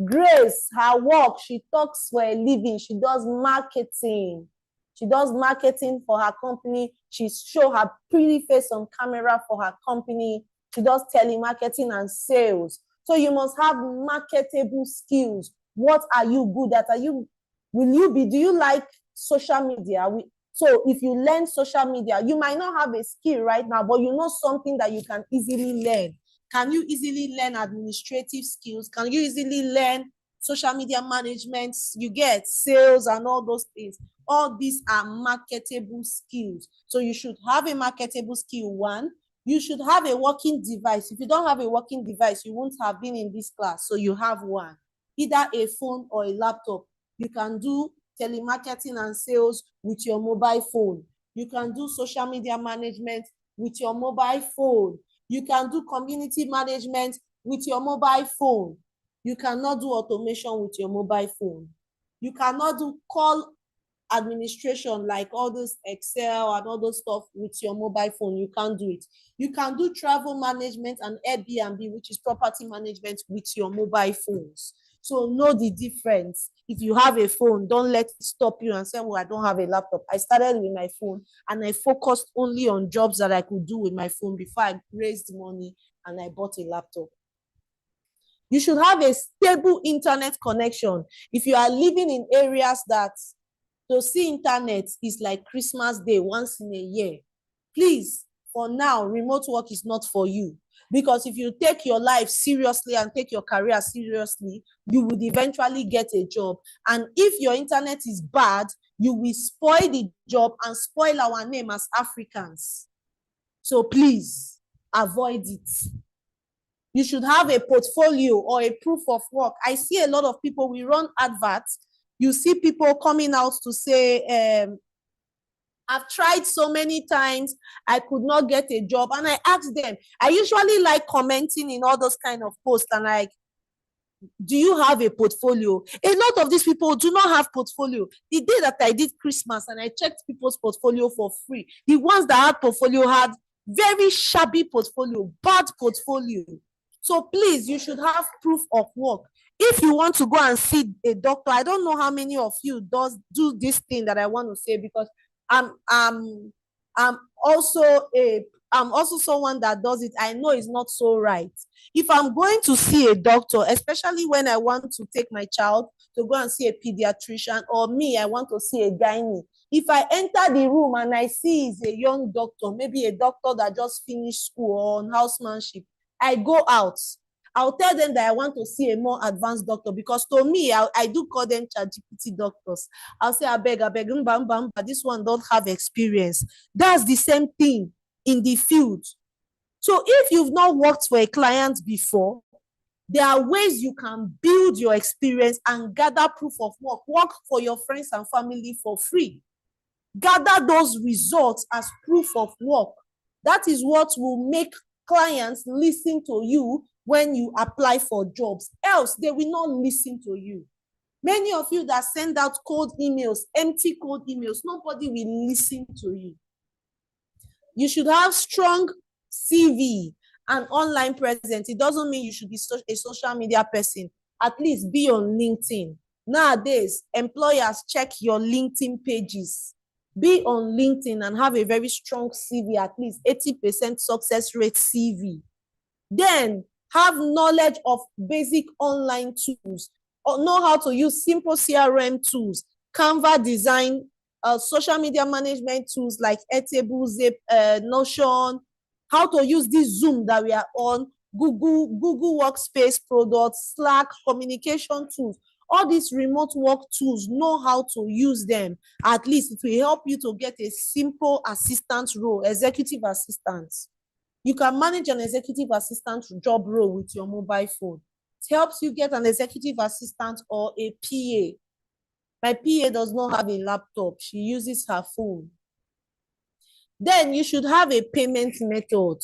Grace, her work, she talks for a living. She does marketing. She does marketing for her company. She shows her pretty face on camera for her company. She does telemarketing and sales. So you must have marketable skills. What are you good at? Do you like social media? So if you learn social media, you might not have a skill right now, but you know something that you can easily learn. Can you easily learn administrative skills? Can you easily learn social media management? You get sales and all those things. All these are marketable skills. So you should have a marketable skill. One, you should have a working device. If you don't have a working device, you won't have been in this class. So you have one, either a phone or a laptop. You can do telemarketing and sales with your mobile phone. You can do social media management with your mobile phone. You can do community management with your mobile phone. You cannot do automation with your mobile phone. You cannot do call administration like all those Excel and all those stuff with your mobile phone. You can't do it. You can do travel management and Airbnb, which is property management, with your mobile phones. So know the difference. If you have a phone, don't let it stop you and say, well, I don't have a laptop. I started with my phone and I focused only on jobs that I could do with my phone before I raised money and I bought a laptop. You should have a stable internet connection. If you are living in areas that to see internet is like Christmas Day once in a year, please, for now, remote work is not for you. Because if you take your life seriously and take your career seriously, you would eventually get a job. And if your internet is bad, you will spoil the job and spoil our name as Africans. So please, avoid it. You should have a portfolio or a proof of work. I see a lot of people, we run adverts. You see people coming out to say, I've tried so many times, I could not get a job. And I ask them, I usually like commenting in all those kind of posts and like, do you have a portfolio? A lot of these people do not have portfolio. The day that I did Christmas and I checked people's portfolio for free, the ones that had portfolio had very shabby portfolio, bad portfolio. So please, you should have proof of work. If you want to go and see a doctor, I don't know how many of you do this thing that I want to say, because I'm also someone that does it. I know it's not so right. If I'm going to see a doctor, especially when I want to take my child to go and see a pediatrician, or me, I want to see a gynae. If I enter the room and I see is a young doctor, maybe a doctor that just finished school or on housemanship, I go out. I'll tell them that I want to see a more advanced doctor, because to me, I do call them ChatGPT doctors. I'll say, I beg, but this one don't have experience. That's the same thing in the field. So if you've not worked for a client before, there are ways you can build your experience and gather proof of work. Work for your friends and family for free. Gather those results as proof of work. That is what will make clients listen to you when you apply for jobs. Else, they will not listen to you. Many of you that send out cold emails, empty cold emails, nobody will listen to you. You should have strong CV and online presence. It doesn't mean you should be a social media person. At least be on LinkedIn. Nowadays, employers check your LinkedIn pages. Be on LinkedIn and have a very strong CV, at least 80% success rate CV. Then have knowledge of basic online tools, or know how to use simple CRM tools, Canva design, social media management tools like Airtable, Zip, Notion, how to use this Zoom that we are on, Google Workspace products, Slack, communication tools. All these remote work tools, know how to use them. At least it will help you to get a simple assistant role, executive assistant. You can manage an executive assistant job role with your mobile phone. It helps you get an executive assistant or a PA. My PA does not have a laptop. She uses her phone. Then you should have a payment method.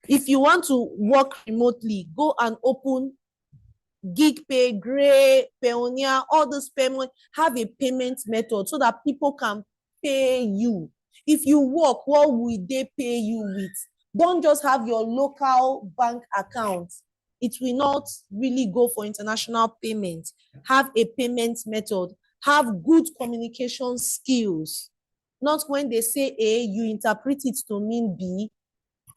If you want to work remotely, go and open GigPay, Gray, Payoneer, all those payment, have a payment method so that people can pay you. If you work, what will they pay you with? Don't just have your local bank account. It will not really go for international payment. Have a payment method. Have good communication skills. Not when they say A, you interpret it to mean B,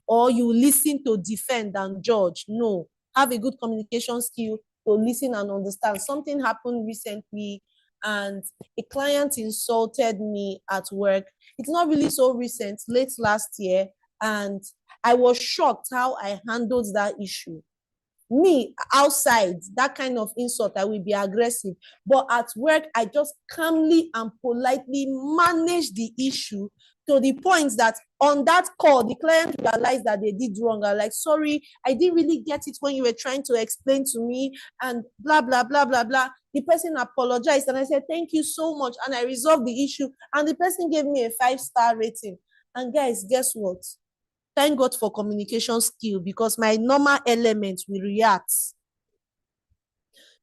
or you listen to defend and judge. No, have a good communication skill to listen and understand. Something happened recently and a client insulted me at work. It's not really so recent, late last year, and I was shocked how I handled that issue. Me, outside, that kind of insult, I will be aggressive. But at work, I just calmly and politely manage the issue to the point that on that call, the client realized that they did wrong. I'm like, sorry, I didn't really get it when you were trying to explain to me, and blah, blah, blah, blah, blah. The person apologized, and I said, thank you so much. And I resolved the issue, and the person gave me a 5-star rating. And guys, guess what? Thank God for communication skill, because my normal element will react.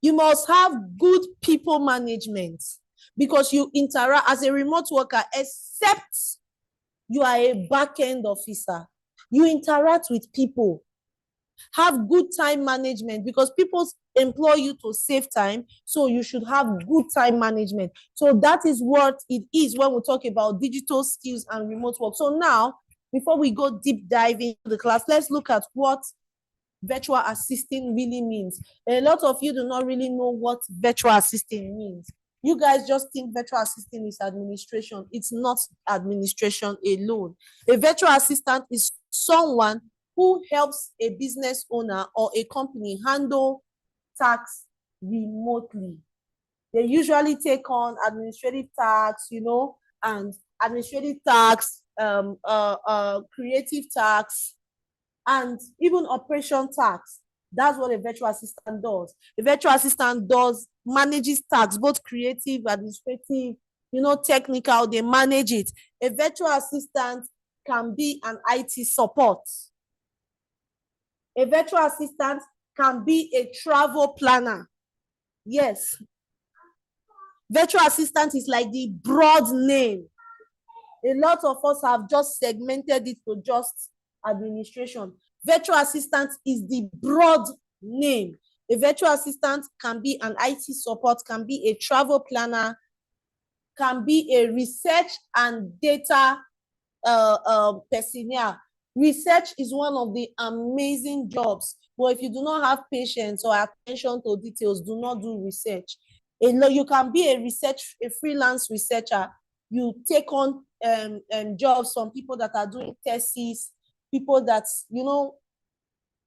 You must have good people management, because you interact as a remote worker, except you are a back-end officer. You interact with people. Have good time management, because people employ you to save time, so you should have good time management. So that is what it is when we talk about digital skills and remote work. So now, before we go deep dive into the class, let's look at what virtual assisting really means. A lot of you do not really know what virtual assisting means. You guys just think virtual assisting is administration. It's not administration alone. A virtual assistant is someone who helps a business owner or a company handle tasks remotely. They usually take on administrative tasks, and administrative tasks, creative tasks, and even operation tasks. That's what a virtual assistant does. A virtual assistant manages tasks, both creative, administrative, technical, they manage it. A virtual assistant can be an IT support. A virtual assistant can be a travel planner. Yes. Virtual assistant is like the broad name. A lot of us have just segmented it to just administration. Virtual assistant is the broad name. A virtual assistant can be an IT support, can be a travel planner, can be a research and data personnel. Research is one of the amazing jobs, but if you do not have patience or attention to details, do not do research. You can be a freelance researcher. You take on jobs from people that are doing thesis, people that,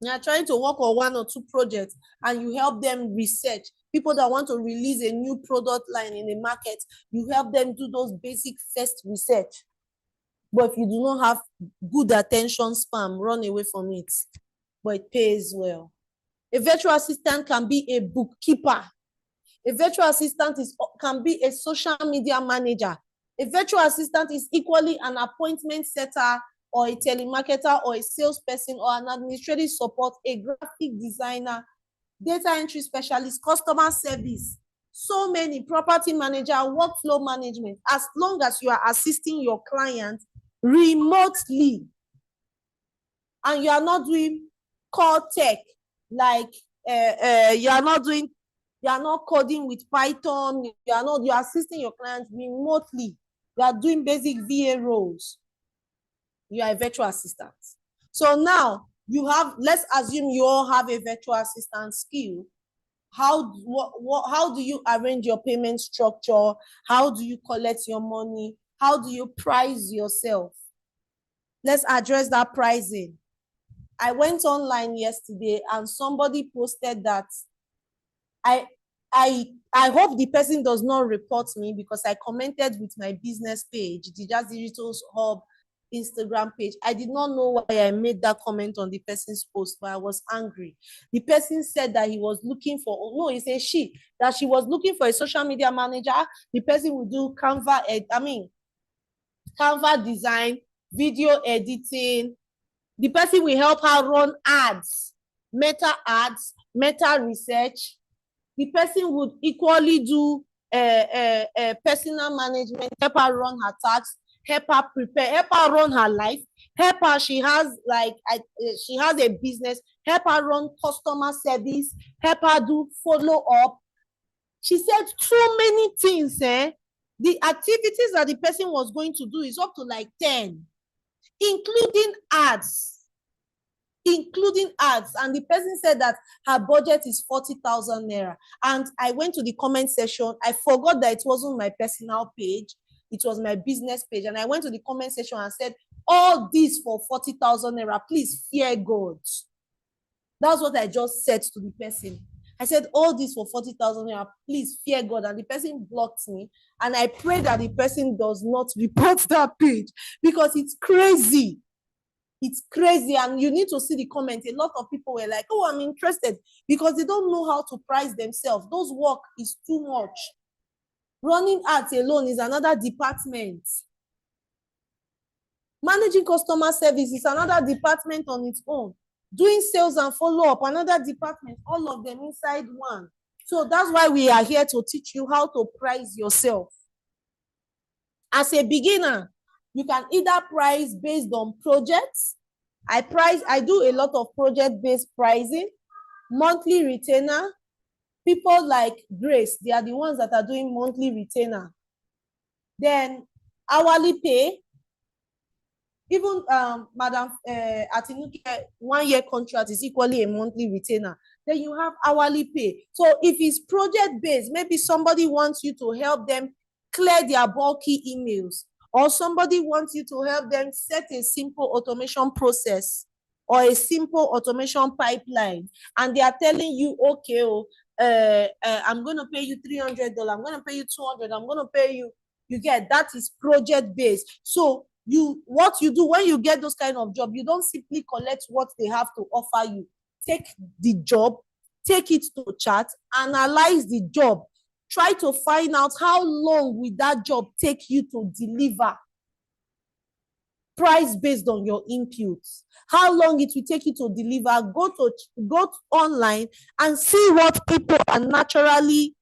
they are trying to work on 1 or 2 projects, and you help them research. People that want to release a new product line in the market, you help them do those basic first research. But if you do not have good attention span, run away from it. But it pays well. A virtual assistant can be a bookkeeper. A virtual assistant can be a social media manager. A virtual assistant is equally an appointment setter, or a telemarketer, or a salesperson, or an administrative support, a graphic designer, data entry specialist, customer service, so many, property manager, workflow management. As long as you are assisting your client remotely and you are not doing core tech, like you are not coding with Python, you are assisting your clients remotely, you are doing basic VA roles, you are a virtual assistant. So now let's assume you all have a virtual assistant skill. How do you arrange your payment structure? How do you collect your money? How do you price yourself? Let's address that pricing. I went online yesterday and somebody posted that I hope the person does not report me, because I commented with my business page, the Jazz Digital Hub Instagram page. I did not know why I made that comment on the person's post, but I was angry. The person said that he was looking for, no, he said that she was looking for a social media manager. The person will do Canva design, video editing, The person will help her run ads, meta research. The person would equally do personal management, help her run her tax, help her prepare, help her run her life, help her. She has a business, help her run customer service, help her do follow up. She said so many things. The activities that the person was going to do is up to like 10, including ads. And the person said that her budget is 40,000 naira. And I went to the comment section. I forgot that it wasn't my personal page, it was my business page. And I went to the comment section and said, all this for 40,000 naira, please fear God. That's what I just said to the person. I said, all this for 40,000 naira, please fear God. And the person blocked me. And I pray that the person does not report that page, because it's crazy. It's crazy. And you need to see the comments. A lot of people were like, oh, I'm interested, because they don't know how to price themselves. Those work is too much. Running ads alone is another department. Managing customer service is another department on its own. Doing sales and follow-up, another department. All of them inside one. So that's why we are here to teach you how to price yourself. As a beginner, you can either price based on projects. I do a lot of project-based pricing, monthly retainer. People like Grace, they are the ones that are doing monthly retainer. Then hourly pay. Even Madam Atinuke, 1 year contract is equally a monthly retainer. Then you have hourly pay. So if it's project-based, maybe somebody wants you to help them clear their bulky emails, or somebody wants you to help them set a simple automation process or a simple automation pipeline, and they are telling you, okay, I'm going to pay you $300, I'm going to pay you $200, I'm going to pay you, you get, that is project-based. So what you do when you get those kind of job, you don't simply collect what they have to offer you. Take the job, take it to chat, analyze the job, try to find out how long will that job take you to deliver. Price based on your inputs. How long it will take you to deliver. Go online and see what people are naturally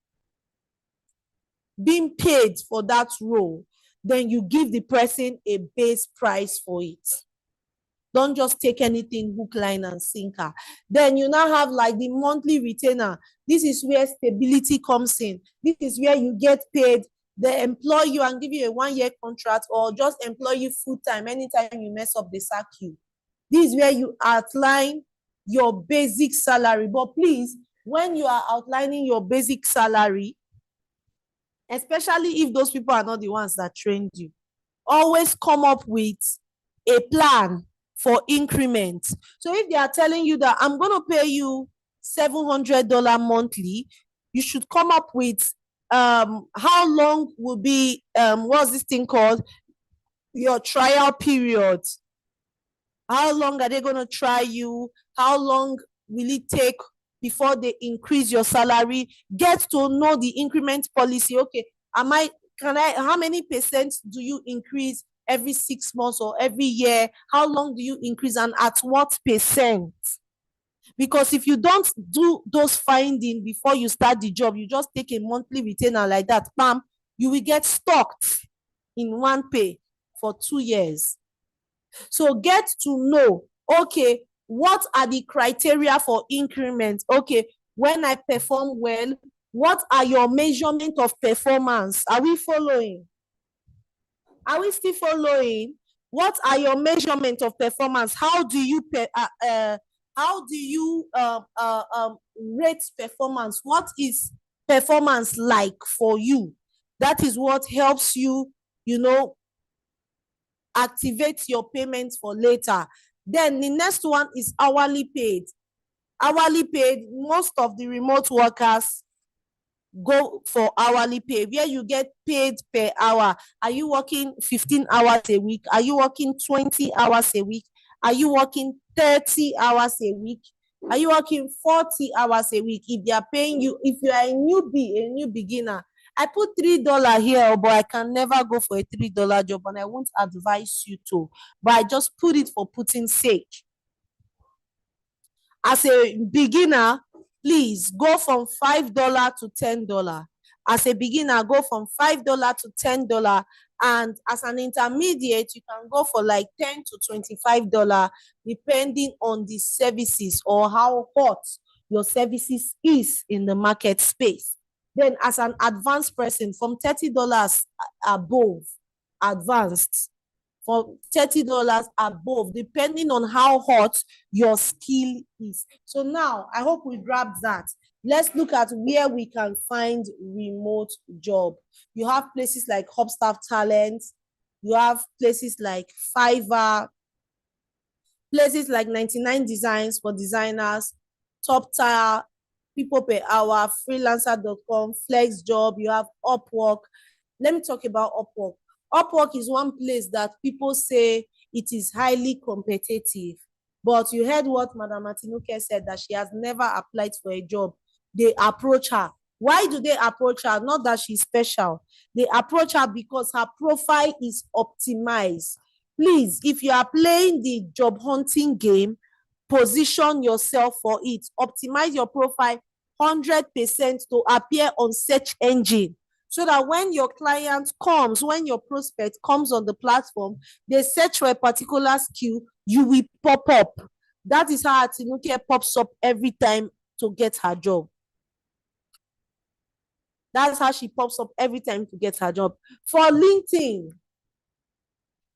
being paid for that role. Then you give the person a base price for it. Don't just take anything hook, line, and sinker. Then you now have like the monthly retainer. This is where stability comes in. This is where you get paid. They employ you and give you a 1 year contract, or just employ you full time. Anytime you mess up, they sack you. This is where you outline your basic salary. But please, when you are outlining your basic salary, especially if those people are not the ones that trained you, always come up with a plan for increment. So if they are telling you that I'm going to pay you $700 monthly, you should come up with how long will be what's this thing called, your trial period. How long are they going to try you? How long will it take before they increase your salary? Get to know the increment policy. Okay, how many percent do you increase every 6 months or every year? How long do you increase, and at what percent? Because if you don't do those findings before you start the job, you just take a monthly retainer like that, bam, you will get stuck in one pay for 2 years. So get to know, okay, what are the criteria for increment? Okay, when I perform well, what are your measurement of performance? Are we following? Are we still following? What are your measurement of performance? How do you rate performance? What is performance like for you? That is what helps you, activate your payments for later. Then the next one is hourly paid. Hourly paid, most of the remote workers go for hourly pay, where you get paid per hour. Are you working 15 hours a week? Are you working 20 hours a week? Are you working 30 hours a week? Are you working 40 hours a week? If they are paying you, if you are a new beginner, I put $3 here, but I can never go for a $3 job, and I won't advise you to. But I just put it for putting sake. As a beginner, please go from $5 to $10. As a beginner, go from $5 to $10. And as an intermediate, you can go for like $10 to $25, depending on the services or how hot your services is in the market space. Then as an advanced person, from $30 above, advanced, for $30 above, depending on how hot your skill is. So now, I hope we grabbed that. Let's look at where we can find remote job. You have places like Hubstaff Talent. You have places like Fiverr, places like 99 Designs for designers, Top Tier, People Per Hour, Freelancer.com, FlexJob. You have Upwork. Let me talk about Upwork. Upwork is one place that people say it is highly competitive. But you heard what Madam Atinuke said, that she has never applied for a job. They approach her. Why do they approach her? Not that she's special. They approach her because her profile is optimized. Please, if you are playing the job hunting game, position yourself for it. Optimize your profile 100% to appear on search engine, so that when your client comes, when your prospect comes on the platform, they search for a particular skill, you will pop up. That is how Atinuke pops up every time to get her job. That's how she pops up every time to get her job. For LinkedIn,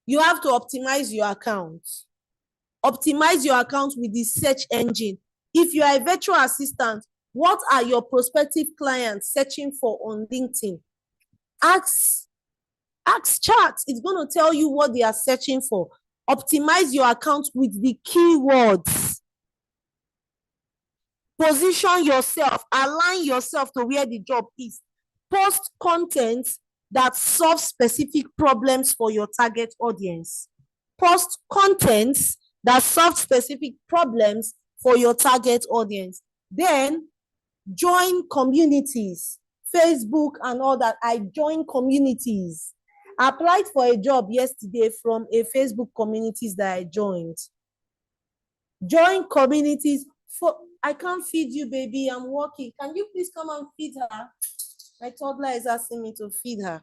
you have to optimize your account. Optimize your account with the search engine. If you are a virtual assistant, what are your prospective clients searching for on LinkedIn? Ask chat. It's going to tell you what they are searching for. Optimize your account with the keywords. Position yourself, align yourself to where the job is. Post content that solves specific problems for your target audience. Post content that solves specific problems for your target audience. Then join communities, Facebook and all that. I join communities. I applied for a job yesterday from a Facebook communities that I joined. Join communities. I can't feed you, baby. I'm working. Can you please come and feed her? My toddler is asking me to feed her.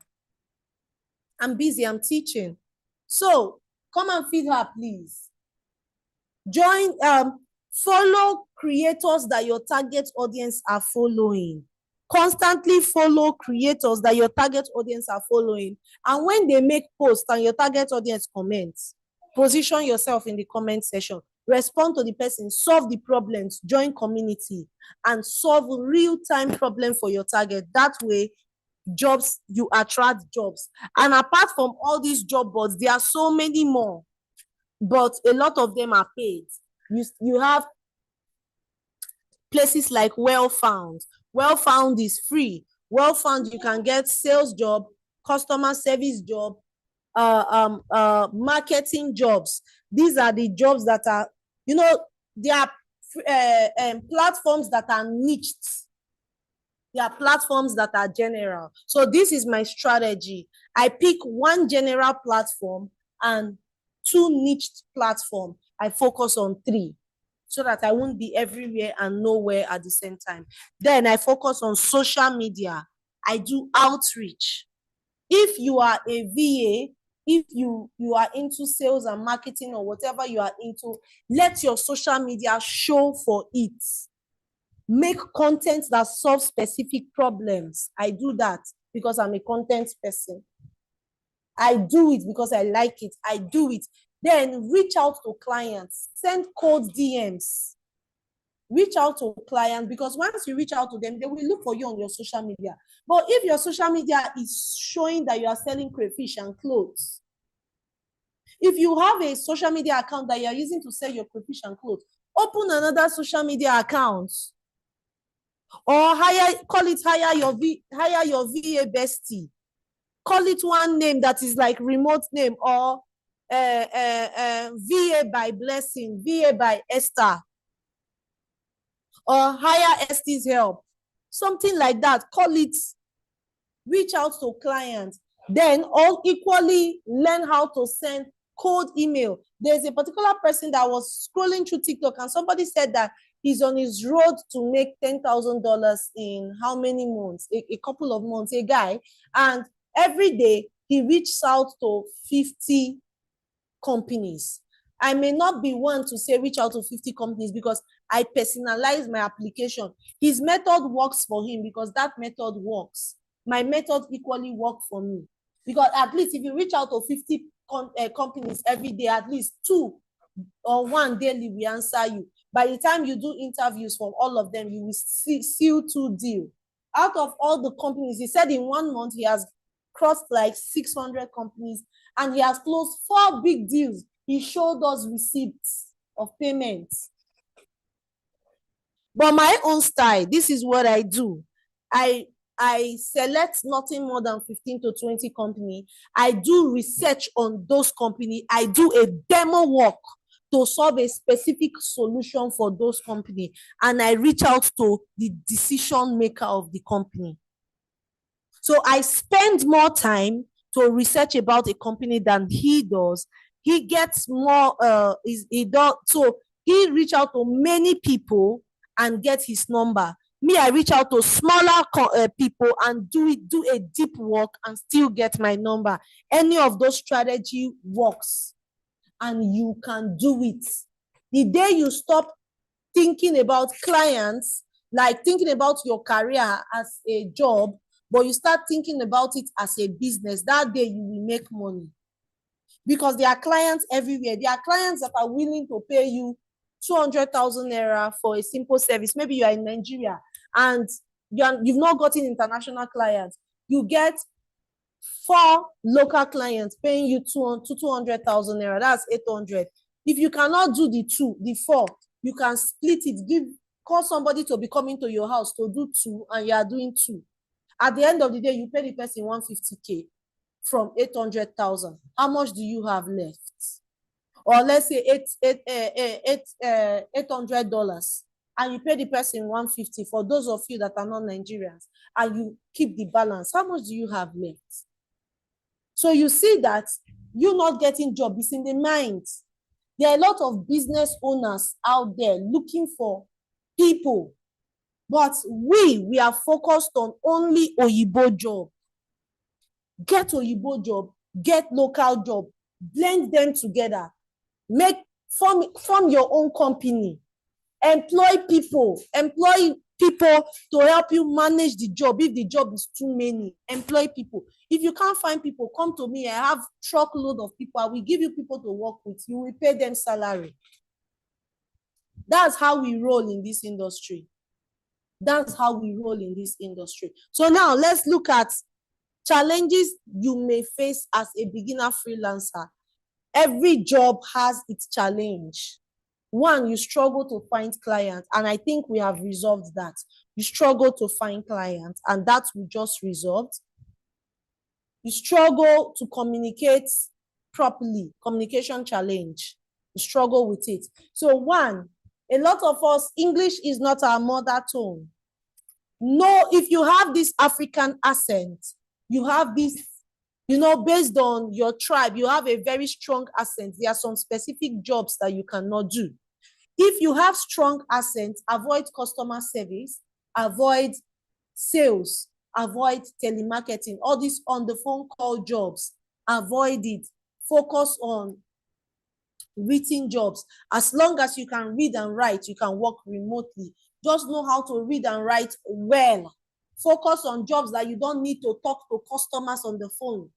I'm busy. I'm teaching. So come and feed her, please. Join, follow creators that your target audience are following. Constantly follow creators that your target audience are following. And when they make posts and your target audience comments, position yourself in the comment section. Respond to the person, solve the problems, join community, and solve real-time problem for your target. That way, jobs, you attract jobs. And apart from all these job boards, there are so many more, but a lot of them are paid. You have places like Wellfound. Wellfound is free. Wellfound, you can get sales job, customer service job, marketing jobs. These are the jobs that are, there are platforms that are niched. There are platforms that are general. So this is my strategy. I pick one general platform and two niched platforms. I focus on 3 so that I won't be everywhere and nowhere at the same time. Then I focus on social media. I do outreach. If you are a VA, if you are into sales and marketing or whatever you are into, let your social media show for it. Make content that solves specific problems. I do that because I'm a content person. I do it because I like it. I do it. Then reach out to clients. Send cold DMs. Reach out to clients, because once you reach out to them, they will look for you on your social media. But if your social media is showing that you are selling crayfish and clothes, if you have a social media account that you are using to sell your crayfish and clothes, open another social media account. Or hire your VA bestie. Call it one name that is like remote name, or VA by Blessing, VA by Esther, or hire Esther's help. Something like that. Call it. Reach out to clients. Then all equally learn how to send cold email. There's a particular person that was scrolling through TikTok and somebody said that He's on his road to make $10,000 in how many months? A couple of months, a guy. And every day he reaches out to 50 companies. I may not be one to say reach out to 50 companies because I personalize my application. His method works for him because that method works. My method equally works for me. Because at least if you reach out to 50 companies every day, at least 2 or 1 daily we answer you. By the time you do interviews for all of them, you will seal 2 deals. Out of all the companies, he said in 1 month he has crossed like 600 companies and he has closed 4 big deals. He showed us receipts of payments. But my own style, this is what I do. I select nothing more than 15 to 20 companies. I do research on those companies. I do a demo work to solve a specific solution for those companies. And I reach out to the decision maker of the company. So I spend more time to research about a company than he does. He gets more, so he reach out to many people and get his number. Me, I reach out to smaller people and do a deep work and still get my number. Any of those strategy works and you can do it. The day you stop thinking about clients, like thinking about your career as a job, but you start thinking about it as a business, that day you will make money. Because there are clients everywhere. There are clients that are willing to pay you 200,000 naira for a simple service. Maybe you are in Nigeria and you've not gotten international clients. You get 4 local clients paying you 200,000 naira. That's 800. If you cannot do the 4, you can split it. Call somebody to be coming to your house to do 2, and you are doing 2. At the end of the day, you pay the person 150K from 800,000. How much do you have left? Or let's say $800, and you pay the person 150 for those of you that are not Nigerians, and you keep the balance. How much do you have left? So you see that you not getting job is in the mind. There are a lot of business owners out there looking for people, but we are focused on only Oyibo job. Get Oyibo job, get local job, blend them together, form your own company, employ people to help you manage the job. If the job is too many, employ people. If you can't find people, come to me. I have truckload of people. I will give you people to work with. You will pay them salary. That's how we roll in this industry. That's how we roll in this industry. So now let's look at challenges you may face as a beginner freelancer. Every job has its challenge. 1, you struggle to find clients, and I think we have resolved that. You struggle to find clients, and that we just resolved. You struggle to communicate properly, communication challenge. You struggle with it. So 1, a lot of us, English is not our mother tongue. No, if you have this African accent, you have this, based on your tribe, you have a very strong accent. There are some specific jobs that you cannot do. If you have strong accent, avoid customer service, avoid sales, avoid telemarketing, all these on the phone call jobs, avoid it. Focus on written jobs. As long as you can read and write, you can work remotely. Just know how to read and write well. Focus on jobs that you don't need to talk to customers on the phone.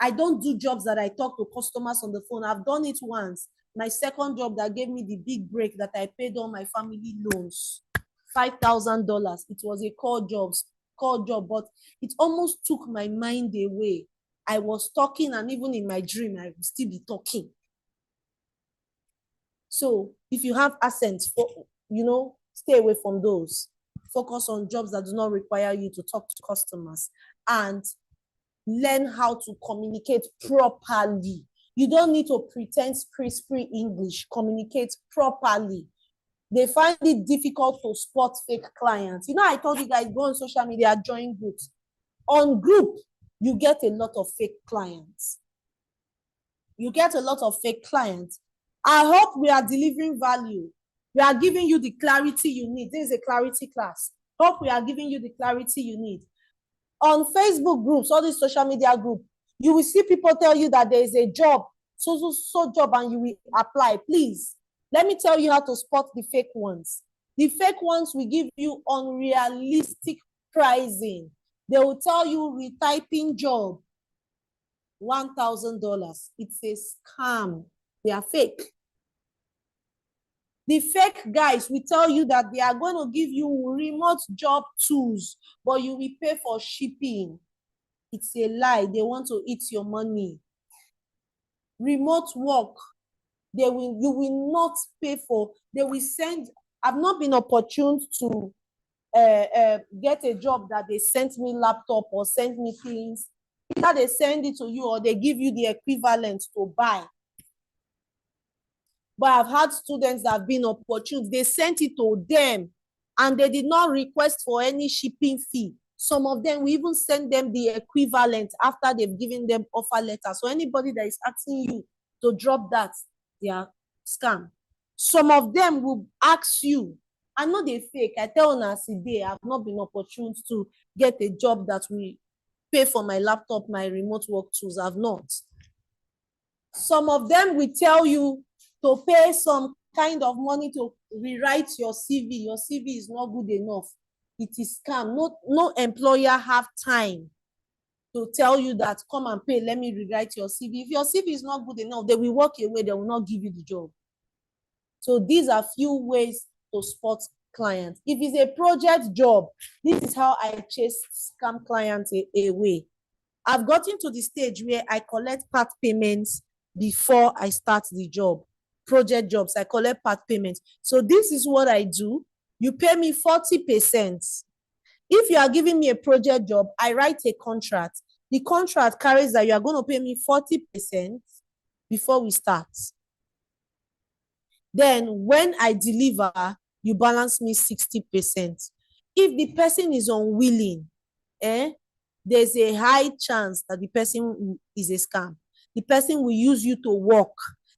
I don't do jobs that I talk to customers on the phone. I've done it once. My second job that gave me the big break that I paid all my family loans, $5,000. It was a call job, but it almost took my mind away. I was talking, and even in my dream, I would still be talking. So if you have accents, stay away from those. Focus on jobs that do not require you to talk to customers, and learn how to communicate properly. You don't need to pretend free English. Communicate properly. They find it difficult to spot fake clients. I told you guys, go on social media, join groups. On group, you get a lot of fake clients. I hope we are delivering value. We are giving you the clarity you need. This is a clarity class. Hope we are giving you the clarity you need. On Facebook groups, all these social media groups, you will see people tell you that there is a job, so job, and you will apply. Please, let me tell you how to spot the fake ones. The fake ones will give you unrealistic pricing. They will tell you retyping job, $1,000. It's a scam. They are fake. The fake guys will tell you that they are going to give you remote job tools, but you will pay for shipping. It's a lie. They want to eat your money. Remote work, you will not pay for. They will send. I've not been opportune to get a job that they sent me laptop or sent me things. Either they send it to you or they give you the equivalent to buy. But I've had students that have been opportune. They sent it to them and they did not request for any shipping fee. Some of them, we even send them the equivalent after they've given them offer letter. So anybody that is asking you to drop that, they are scam. Some of them will ask you, I know they fake. I tell Nasi, I've not been opportune to get a job that will pay for my laptop, my remote work tools. I've not. Some of them will tell you to pay some kind of money to rewrite your CV. Your CV is not good enough. It is scam. No employer have time to tell you that come and pay, let me rewrite your CV. If your CV is not good enough, they will walk away, they will not give you the job. So these are few ways to spot clients. If it's a project job, this is how I chase scam clients away. I've gotten to the stage where I collect part payments before I start the job. Project jobs, I collect part payments. So this is what I do. You pay me 40%. If you are giving me a project job, I write a contract. The contract carries that you are going to pay me 40% before we start. Then when I deliver, you balance me 60%. If the person is unwilling, there's a high chance that the person is a scam. The person will use you to work.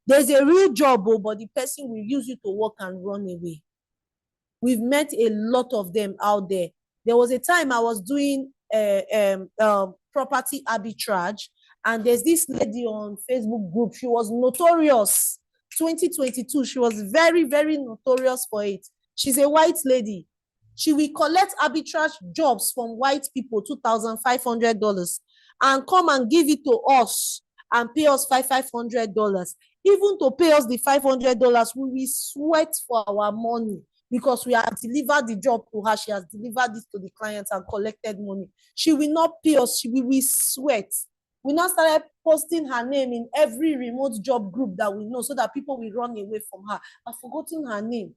There's a real job, but the person will use you to work and run away. We've met a lot of them out there. There was a time I was doing property arbitrage, and there's this lady on Facebook group. She was notorious. 2022, she was very, very notorious for it. She's a white lady. She will collect arbitrage jobs from white people, $2,500, and come and give it to us and pay us $500. Even to pay us the $500, we will sweat for our money because we have delivered the job to her. She has delivered it to the clients and collected money. She will not pay us. We will sweat. We now started posting her name in every remote job group that we know so that people will run away from her. I've forgotten her name.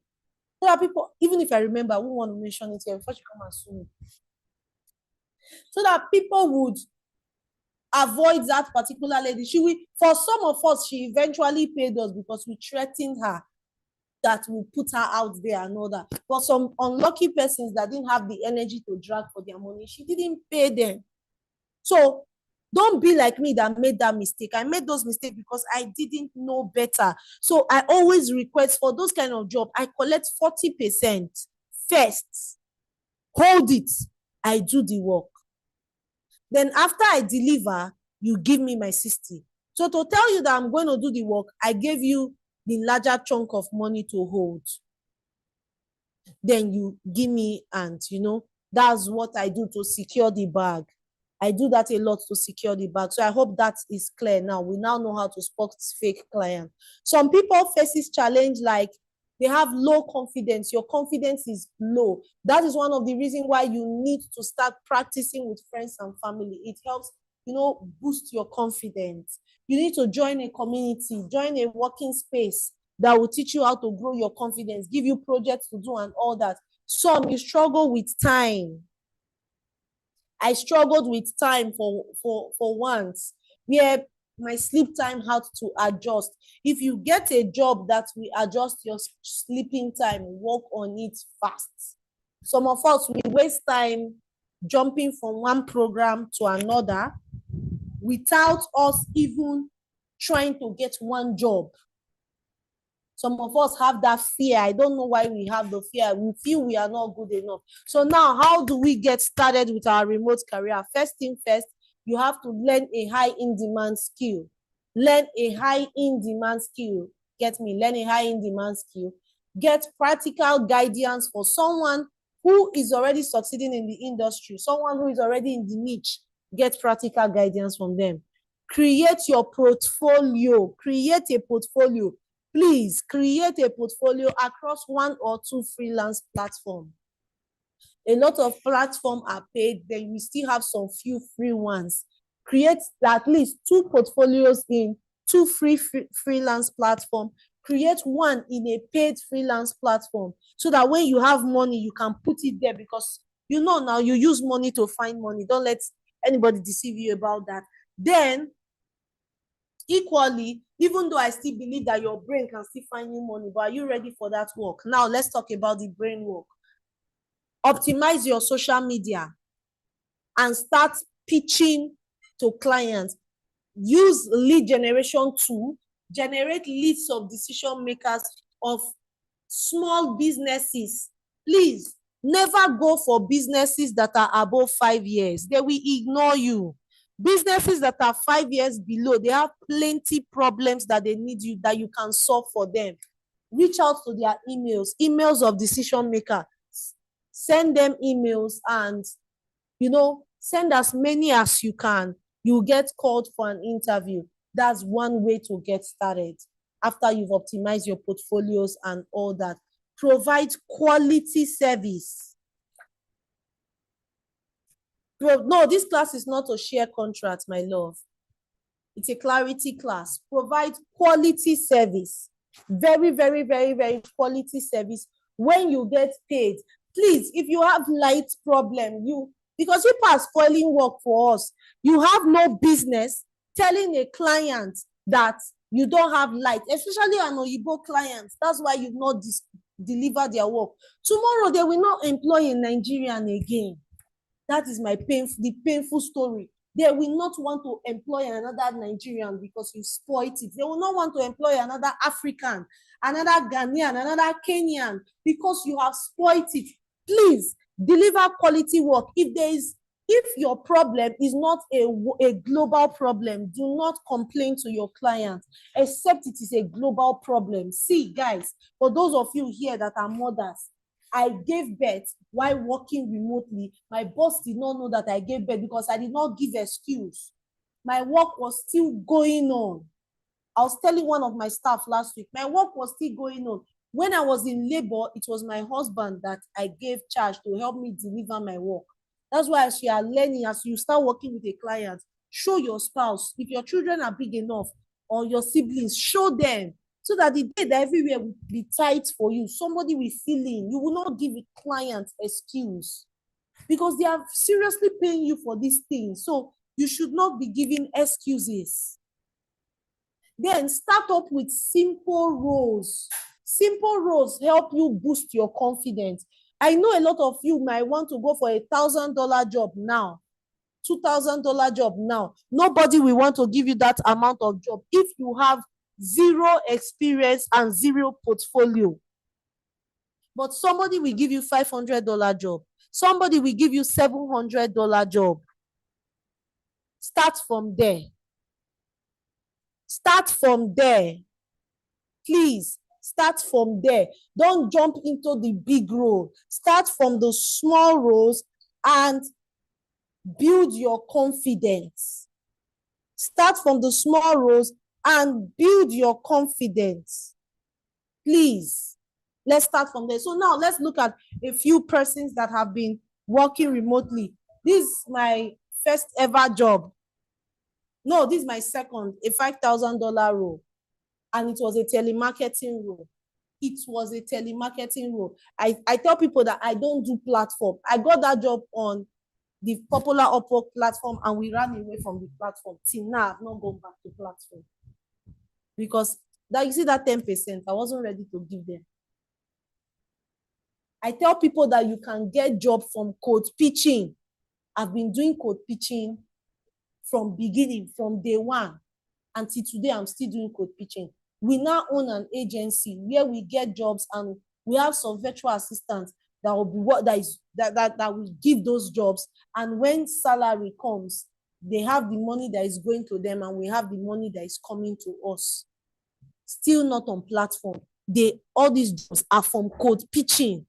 So that people, even if I remember, I won't want to mention it here before she come and sue me. So that people would avoid that particular lady. For some of us, she eventually paid us because we threatened her that we put her out there and all that. For some unlucky persons that didn't have the energy to drag for their money, she didn't pay them. So don't be like me that made that mistake. I made those mistakes because I didn't know better. So I always request for those kind of job, I collect 40% first. Hold it. I do the work. Then after I deliver, you give me my 60. So to tell you that I'm going to do the work, I gave you the larger chunk of money to hold. Then you give me, and that's what I do to secure the bag. I do that a lot to secure the bag. So I hope that is clear now. We now know how to spot fake clients. Some people faces challenge like they have low confidence. Your confidence is low. That is one of the reasons why you need to start practicing with friends and family. It helps, boost your confidence. You need to join a community, join a working space that will teach you how to grow your confidence, give you projects to do and all that. Some, you struggle with time. I struggled with time for once, where my sleep time had to adjust. If you get a job that will adjust your sleeping time, work on it fast. Some of us, we waste time jumping from one program to another without us even trying to get one job. Some of us have that fear. I don't know why we have the fear. We feel we are not good enough. So now, how do we get started with our remote career? First thing first, you have to learn a high in-demand skill. Learn a high in-demand skill. Get me? Learn a high in-demand skill. Get practical guidance for someone who is already succeeding in the industry, someone who is already in the niche. Get practical guidance from them. Create your portfolio. Create a portfolio. Please create a portfolio across 1 or 2 freelance platforms. A lot of platforms are paid, then we still have some few free ones. Create at least 2 portfolios in 2 freelance platforms. Create 1 in a paid freelance platform so that when you have money, you can put it there, because you know now you use money to find money. Don't let anybody deceive you about that. Then, equally, even though I still believe that your brain can still find you money, but are you ready for that work? Now, let's talk about the brain work. Optimize your social media and start pitching to clients. Use lead generation tool, generate leads of decision makers of small businesses. Please, never go for businesses that are above 5 years. They will ignore you. Businesses that are 5 years below, they have plenty problems that they need you, that you can solve for them. Reach out to their emails of decision maker. Send them emails and, send as many as you can. You get called for an interview. That's one way to get started after you've optimized your portfolios and all that. Provide quality service. No, this class is not a share contract, my love. It's a clarity class. Provide quality service. Very, very, very, very quality service. When you get paid, please, if you have light problem, because people are spoiling work for us, you have no business telling a client that you don't have light, especially an Oyibo client. That's why you've not delivered their work. Tomorrow, they will not employ a Nigerian again. That is the painful story. They will not want to employ another Nigerian because you spoiled it. They will not want to employ another African, another Ghanaian, another Kenyan, because you have spoiled it. Please deliver quality work. If your problem is not a global problem, do not complain to your client, except it is a global problem. See, guys, for those of you here that are mothers, I gave birth while working remotely. My boss did not know that I gave birth because I did not give excuse. My work was still going on. I was telling one of my staff last week, my work was still going on. When I was in labor, it was my husband that I gave charge to help me deliver my work. That's why as you are learning, as you start working with a client, show your spouse. If your children are big enough or your siblings, show them, so that the day that everywhere will be tight for you, somebody will fill in. You will not give a client excuse, because they are seriously paying you for this thing. So you should not be giving excuses. Then start up with simple roles. Simple roles help you boost your confidence. I know a lot of you might want to go for $1,000 job now, $2,000 job now. Nobody will want to give you that amount of job if you have zero experience and zero portfolio. But somebody will give you $500 job. Somebody will give you $700 job. Start from there. Start from there. Please, start from there. Don't jump into the big role. Start from the small roles and build your confidence. Start from the small roles and build your confidence. Please, let's start from there. So now let's look at a few persons that have been working remotely. This is my first ever job. No, this is my second, a $5,000 role. And it was a telemarketing role. It was a telemarketing role. I tell people that I don't do platform. I got that job on the popular Upwork platform and we ran away from the platform. Till now, I've not gone back to platform. Because that, you see that 10%, I wasn't ready to give them. I tell people that you can get job from code pitching. I've been doing code pitching from beginning, from day one. Until today, I'm still doing code pitching. We now own an agency where we get jobs, and we have some virtual assistants that will be what that will give those jobs. And when salary comes, they have the money that is going to them, and we have the money that is coming to us. Still not on platform. All these jobs are from code pitching.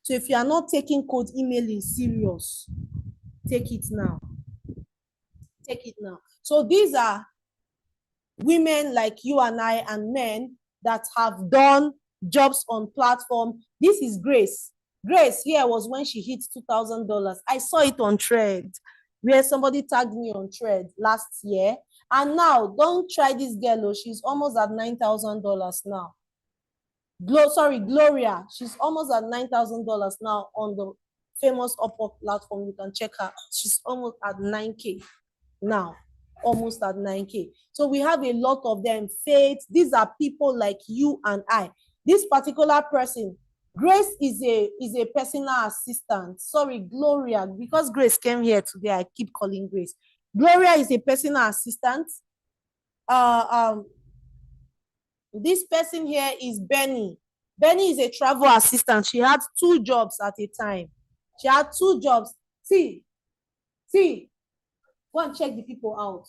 So if you are not taking cold emailing serious, take it now. Take it now. So these are women like you and I, and men that have done jobs on platform. This is Grace. Grace here was when she hit $2,000. I saw it on Thread, where somebody tagged me on Thread last year. And now, don't try this girl. Oh, she's almost at $9,000 now. Gloria, she's almost at $9,000 now on the famous Upwork platform. You can check her. She's almost at 9K now, almost at 9K. So we have a lot of them. Faith, these are people like you and I. This particular person, Grace, is a personal assistant. Sorry, Gloria, because Grace came here today, I keep calling Grace. Gloria is a personal assistant. This person here is Benny. Benny is a travel assistant. She had 2 jobs at a time. She had 2 jobs. See, go and check the people out.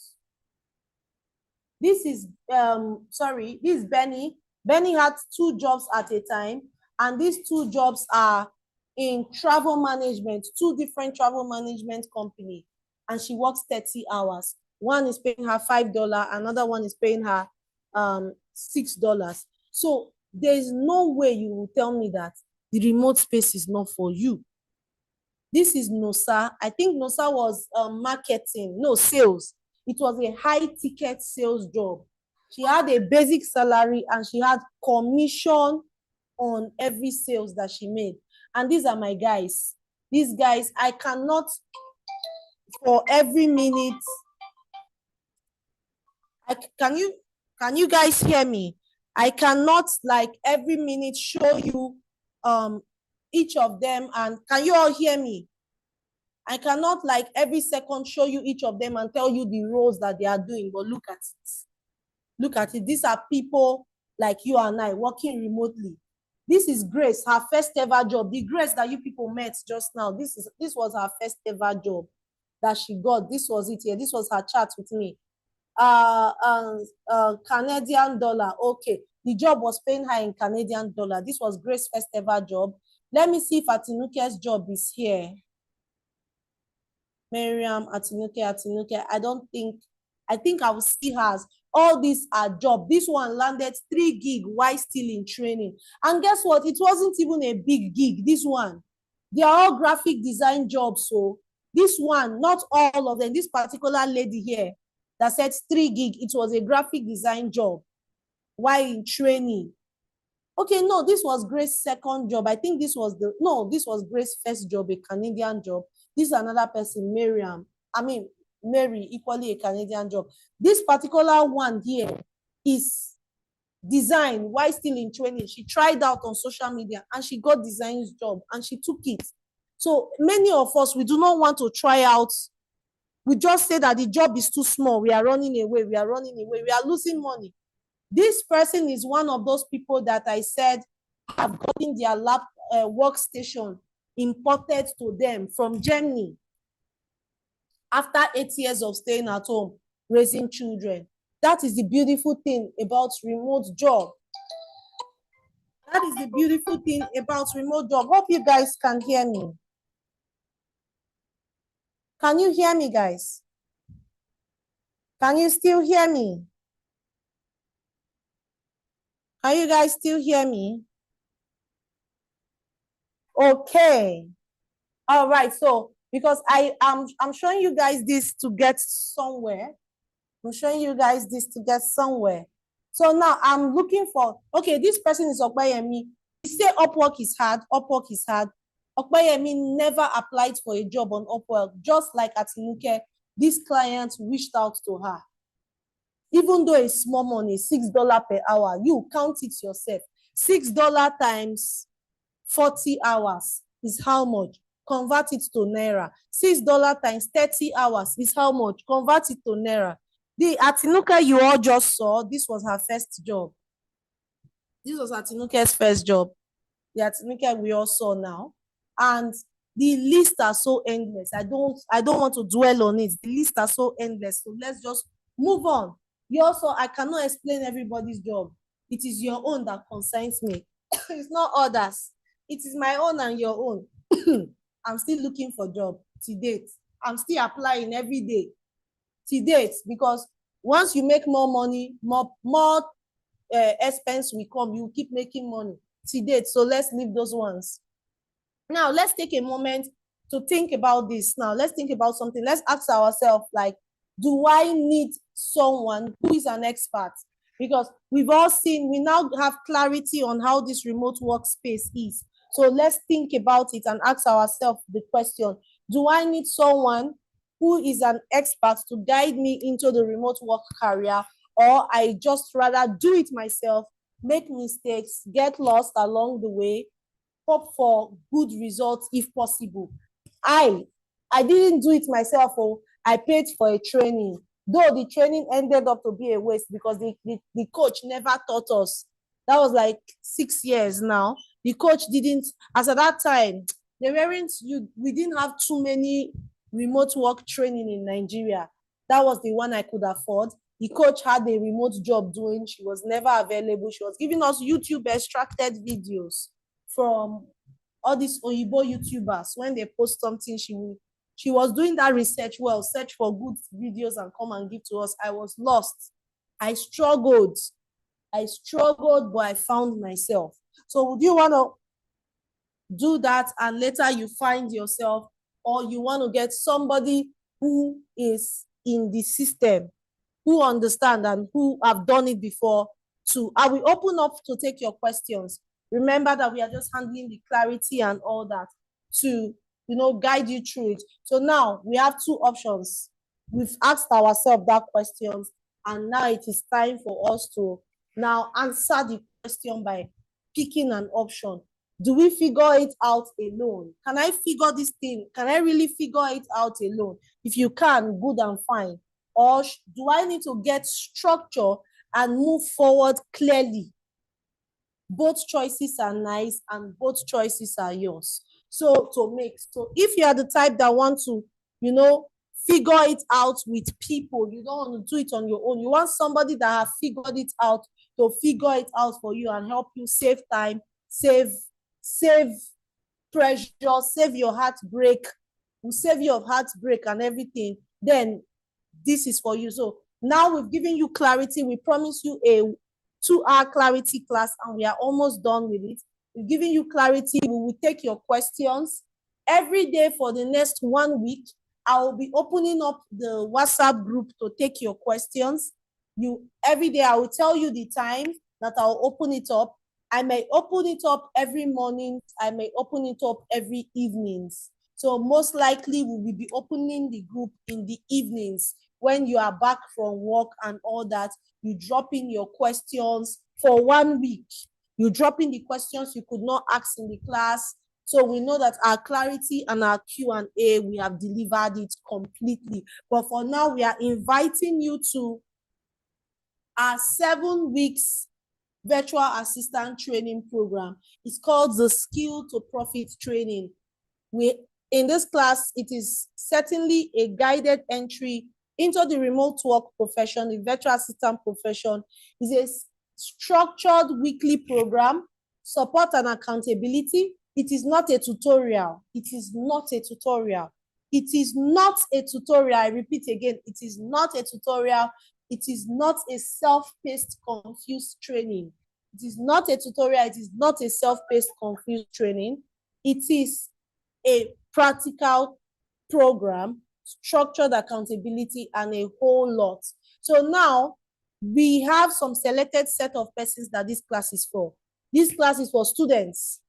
This is, this is Benny. Benny had 2 jobs at a time. And these 2 jobs are in travel management, 2 different travel management companies. And she works 30 hours. One is paying her $5. Another one is paying her $6. So there is no way you will tell me that the remote space is not for you. This is Nosa. I think Nosa was marketing, no, sales. It was a high ticket sales job. She had a basic salary and she had commission on every sales that she made. And these are my guys. These guys, I cannot, for every minute, can you guys hear me? I cannot, like, every minute show you each of them. And can you all hear me? I cannot, like, every second show you each of them and tell you the roles that they are doing. But look at it. Look at it. These are people like you and I working remotely. This is Grace, her first ever job. The Grace that you people met just now, this was her first ever job that she got. This was it here. This was her chat with me. Canadian dollar. Okay. The job was paying her in Canadian dollar. This was Grace's first ever job. Let me see if Atinuke's job is here. Miriam, Atinuke. I think I will see hers. All these are jobs. This one landed 3 gig while still in training. And guess what? It wasn't even a big gig. This one, they are all graphic design jobs. So this one, not all of them, this particular lady here that said 3 gig, it was a graphic design job while in training. Okay, no, this was Grace's second job. I think this was this was Grace's first job, a Canadian job. This is another person, Mary, equally a Canadian job. This particular one here is design while still in training. She tried out on social media and she got design's job and she took it. So many of us, we do not want to try out. We just say that the job is too small. We are running away. We are losing money. This person is one of those people that I said have gotten their workstation imported to them from Germany after 8 years of staying at home, raising children. That is the beautiful thing about remote job. That is the beautiful thing about remote job. Hope you guys can hear me. Can you hear me, guys? Can you still hear me? Can you guys still hear me? Okay. All right. So because I'm showing you guys this to get somewhere. I'm showing you guys this to get somewhere. So now I'm looking for, okay, this person is Okpayemi. You say Upwork is hard. Upwork is hard. Okpayemi never applied for a job on Upwork. Just like Atinuke, this client reached out to her. Even though it's small money, $6 per hour, you count it yourself. $6 times 40 hours is how much? Convert it to Naira. $6 times 30 hours is how much? Convert it to Naira. The Atinuke you all just saw, this was her first job. This was Atinuke's first job. The Atinuke we all saw now. And the lists are so endless. I don't want to dwell on it. The lists are so endless. So let's just move on. You also, I cannot explain everybody's job. It is your own that concerns me. It's not others. It is my own and your own. I'm still looking for job to date. I'm still applying every day to date, because once you make more money, more expense will come. You keep making money to date. So let's leave those ones. Now let's take a moment to think about this. Now let's think about something. Let's ask ourselves, like, do I need someone who is an expert? Because we've all seen, we now have clarity on how this remote workspace is. So let's think about it and ask ourselves the question, do I need someone who is an expert to guide me into the remote work career, or I just rather do it myself, make mistakes, get lost along the way, hope for good results if possible? I didn't do it myself. Oh, I paid for a training, though the training ended up to be a waste because the coach never taught us. That was like 6 years now. The coach didn't, as at that time, we didn't have too many remote work training in Nigeria. That was the one I could afford. The coach had a remote job doing. She was never available. She was giving us YouTube extracted videos from all these Oyibo YouTubers. When they post something, she was doing that research. Well, search for good videos and come and give to us. I was lost. I struggled, but I found myself. So would you want to do that and later you find yourself, or you want to get somebody who is in the system, who understand and who have done it before too? I will open up to take your questions. Remember that we are just handling the clarity and all that to, guide you through it. So now we have two options. We've asked ourselves that questions, and now it is time for us to now answer the question by picking an option. Do we figure it out alone? Can I figure this thing? Can I really figure it out alone? If you can, good and fine. Or do I need to get structure and move forward clearly? Both choices are nice and both choices are yours. So if you are the type that want to, figure it out with people, you don't want to do it on your own. You want somebody that have figured it out to figure it out for you and help you save time, save pressure, save your heartbreak, and everything, then this is for you. So now we've given you clarity. We promise you a 2-hour clarity class, and we are almost done with it. We're giving you clarity. We will take your questions every day for the next 1 week. I will be opening up the WhatsApp group to take your questions. Every day I will tell you the time that I'll open it up. I may open it up every morning. I may open it up every evenings. So most likely we will be opening the group in the evenings when you are back from work and all that. You drop in your questions for 1 week. You drop in the questions you could not ask in the class. So we know that our clarity and our Q&A, we have delivered it completely. But for now, we are inviting you to our 7 weeks virtual assistant training program. It's called the Skill to Profit training. In this class, it is certainly a guided entry into the remote work profession, the virtual assistant profession. It's a structured weekly program, support and accountability. It is not a tutorial. It is not a tutorial. It is not a tutorial. I repeat again, it is not a tutorial. It is not a self-paced, confused training. It is not a tutorial. It is not a self-paced, confused training. It is a practical program, structured accountability, and a whole lot. So now we have some selected set of persons that this class is for. This class is for students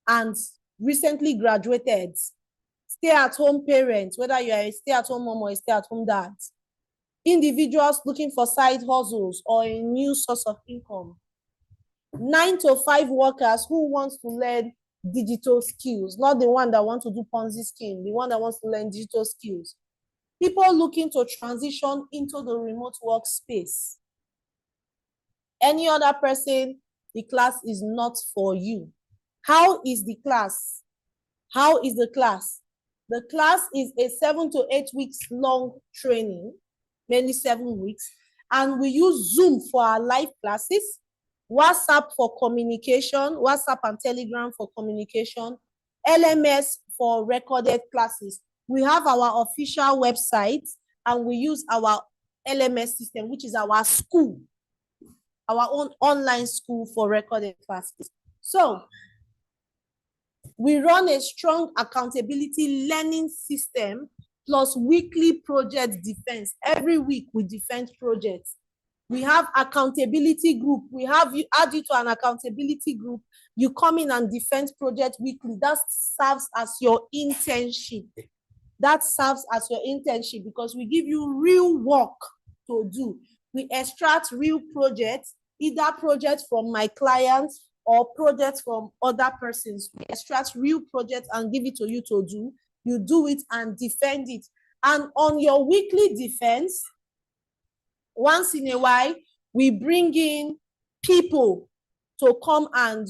and recently graduated, stay-at-home parents, whether you are a stay-at-home mom or a stay-at-home dad, individuals looking for side hustles or a new source of income, 9-to-5 workers who wants to learn digital skills, not the one that wants to do Ponzi scheme, the one that wants to learn digital skills. People looking to transition into the remote workspace. Any other person, the class is not for you. How is the class? How is the class? The class is a 7 to 8 weeks long training, mainly 7 weeks. And we use Zoom for our live classes, WhatsApp for communication, WhatsApp and Telegram for communication, LMS for recorded classes. We have our official website and we use our LMS system, which is our school, our own online school for recorded classes. So we run a strong accountability learning system plus weekly project defense. Every week we defend projects. We have accountability group. We have you add you to an accountability group. You come in and defend project weekly. That serves as your internship. That serves as your internship because we give you real work to do. We extract real projects, either projects from my clients or projects from other persons. We extract real projects and give it to you to do. You do it and defend it. And on your weekly defense, once in a while, we bring in people to come and,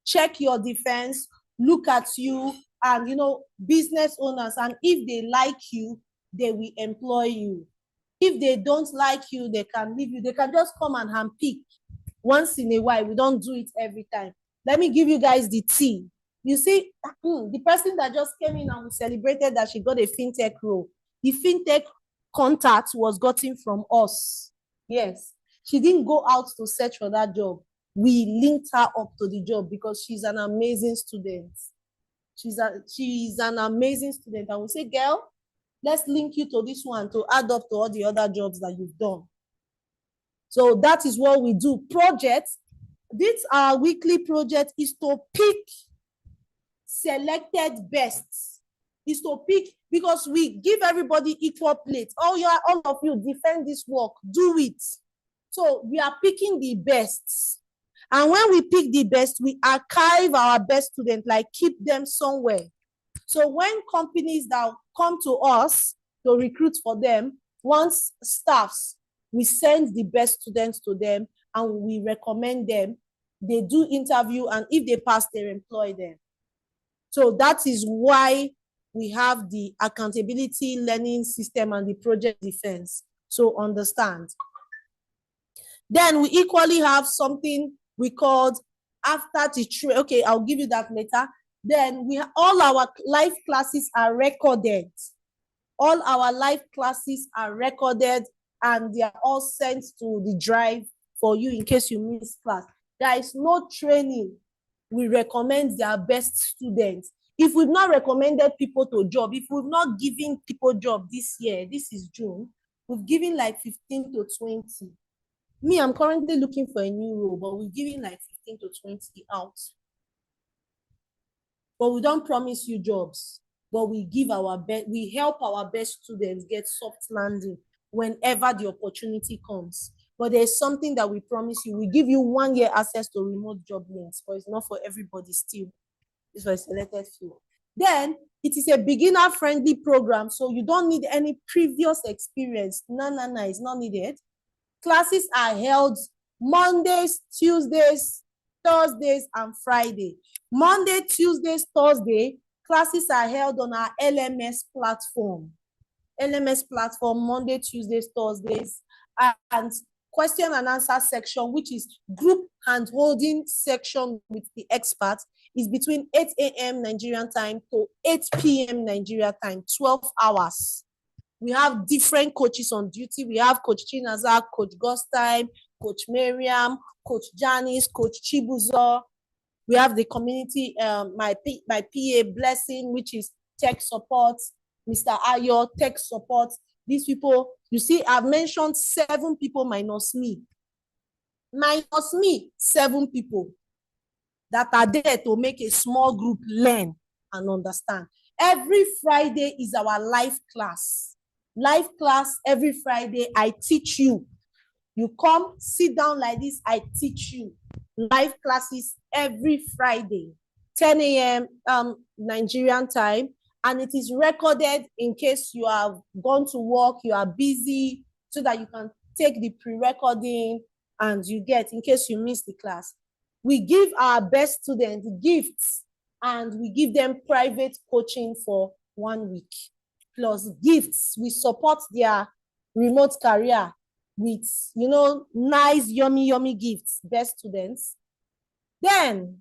check your defense, look at you, and, business owners. And if they like you, they will employ you. If they don't like you, they can leave you. They can just come and handpick once in a while. We don't do it every time. Let me give you guys the tea. You see, the person that just came in and we celebrated that she got a fintech role. The fintech contact was gotten from us. Yes. She didn't go out to search for that job. We linked her up to the job because she's an amazing student. She's an amazing student. And we say, girl, let's link you to this one to add up to all the other jobs that you've done. So that is what we do. Projects. This our weekly project is to pick selected bests. Is to pick because we give everybody equal plate. All of you defend this work, do it. So we are picking the bests. And when we pick the best, we archive our best students, like keep them somewhere. So when companies that come to us to recruit for them, once staffs, we send the best students to them and we recommend them. They do interview, and if they pass, they employ them. So that is why we have the accountability learning system and the project defense. So understand. Then we equally have something we called after the okay, I'll give you that later. Then all our live classes are recorded. All our live classes are recorded and they are all sent to the drive for you in case you miss class. There is no training. We recommend their best students. If we've not recommended people to job, if we've not given people job this year, this is June, we've given like 15 to 20. Me, I'm currently looking for a new role, but we're giving like 15 to 20 out. But we don't promise you jobs, but we give our best, we help our best students get soft landing whenever the opportunity comes. But there's something that we promise you. We give you 1 year access to remote job links, but it's not for everybody still. It's for a selected few. Then it is a beginner-friendly program, so you don't need any previous experience. No, it's not needed. Classes are held Mondays, Tuesdays, Thursdays, and Friday. Monday, Tuesdays, Thursday, classes are held on our LMS platform. LMS platform, Monday, Tuesdays, Thursdays, and question and answer section, which is group hand-holding section with the experts, is between 8 a.m. Nigerian time to 8 p.m. Nigeria time, 12 hours. We have different coaches on duty. We have Coach Chinaza, Coach Gostime, Coach Miriam, Coach Janice, Coach Chibuzo. We have the community, my PA Blessing, which is tech support, Mr. Ayo, tech support. These people, you see, I've mentioned 7 people minus me. Minus me, 7 people that are there to make a small group learn and understand. Every Friday is our live class. Live class every Friday, I teach you. You come, sit down like this, I teach you. Live classes every Friday, 10 a.m. Nigerian time and it is recorded in case you have gone to work, you are busy, so that you can take the pre-recording and you get in case you miss the class. We give our best students gifts and we give them private coaching for 1 week plus gifts. We support their remote career with, you know, nice, yummy gifts, best students. Then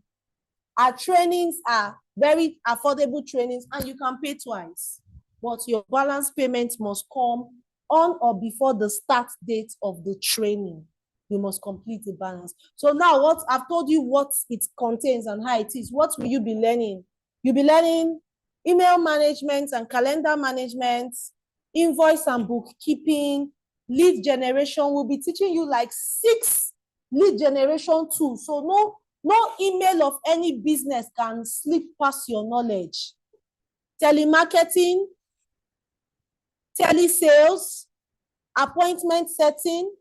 our trainings are very affordable trainings and you can pay twice, but your balance payment must come on or before the start date of the training. You must complete the balance. So now what I've told you what it contains and how it is. What will you be learning? You'll be learning email management and calendar management, invoice and bookkeeping, lead generation. We'll be teaching you like 6 lead generation tools. So no email of any business can slip past your knowledge. Telemarketing, telesales, appointment setting,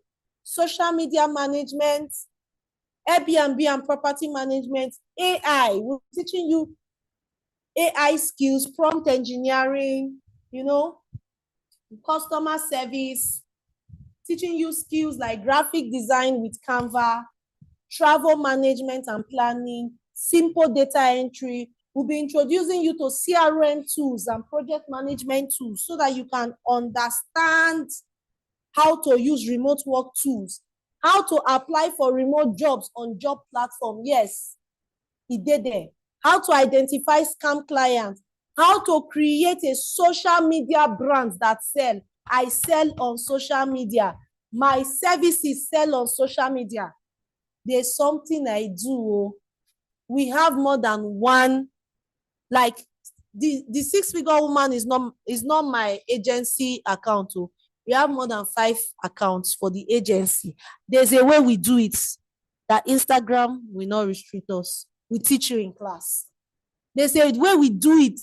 social media management, Airbnb and property management, AI. We're teaching you AI skills, prompt engineering, you know, customer service, teaching you skills like graphic design with Canva, travel management and planning, simple data entry. We'll be introducing you to CRM tools and project management tools so that you can understand how to use remote work tools, how to apply for remote jobs on job platform. Yes, it did there. How to identify scam clients, how to create a social media brand that sell. I sell on social media. My services sell on social media. There's something I do. We have more than one, like the 6-figure woman is not my agency account. We have more than 5 accounts for the agency. There's a way we do it that Instagram will not restrict us. We teach you in class. There's a way we do it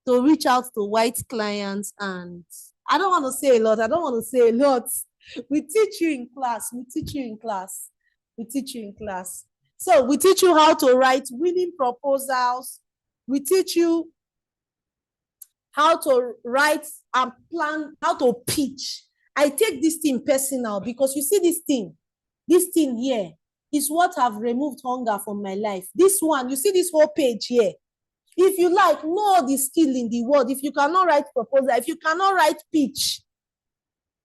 to reach out to white clients, and I don't want to say a lot. We teach you in class. So we teach you how to write winning proposals. We teach you how to write and plan, how to pitch. I take this thing personal because you see this thing here is what have removed hunger from my life. This one, you see this whole page here. If you like, know the skill in the world. If you cannot write proposal, if you cannot write pitch,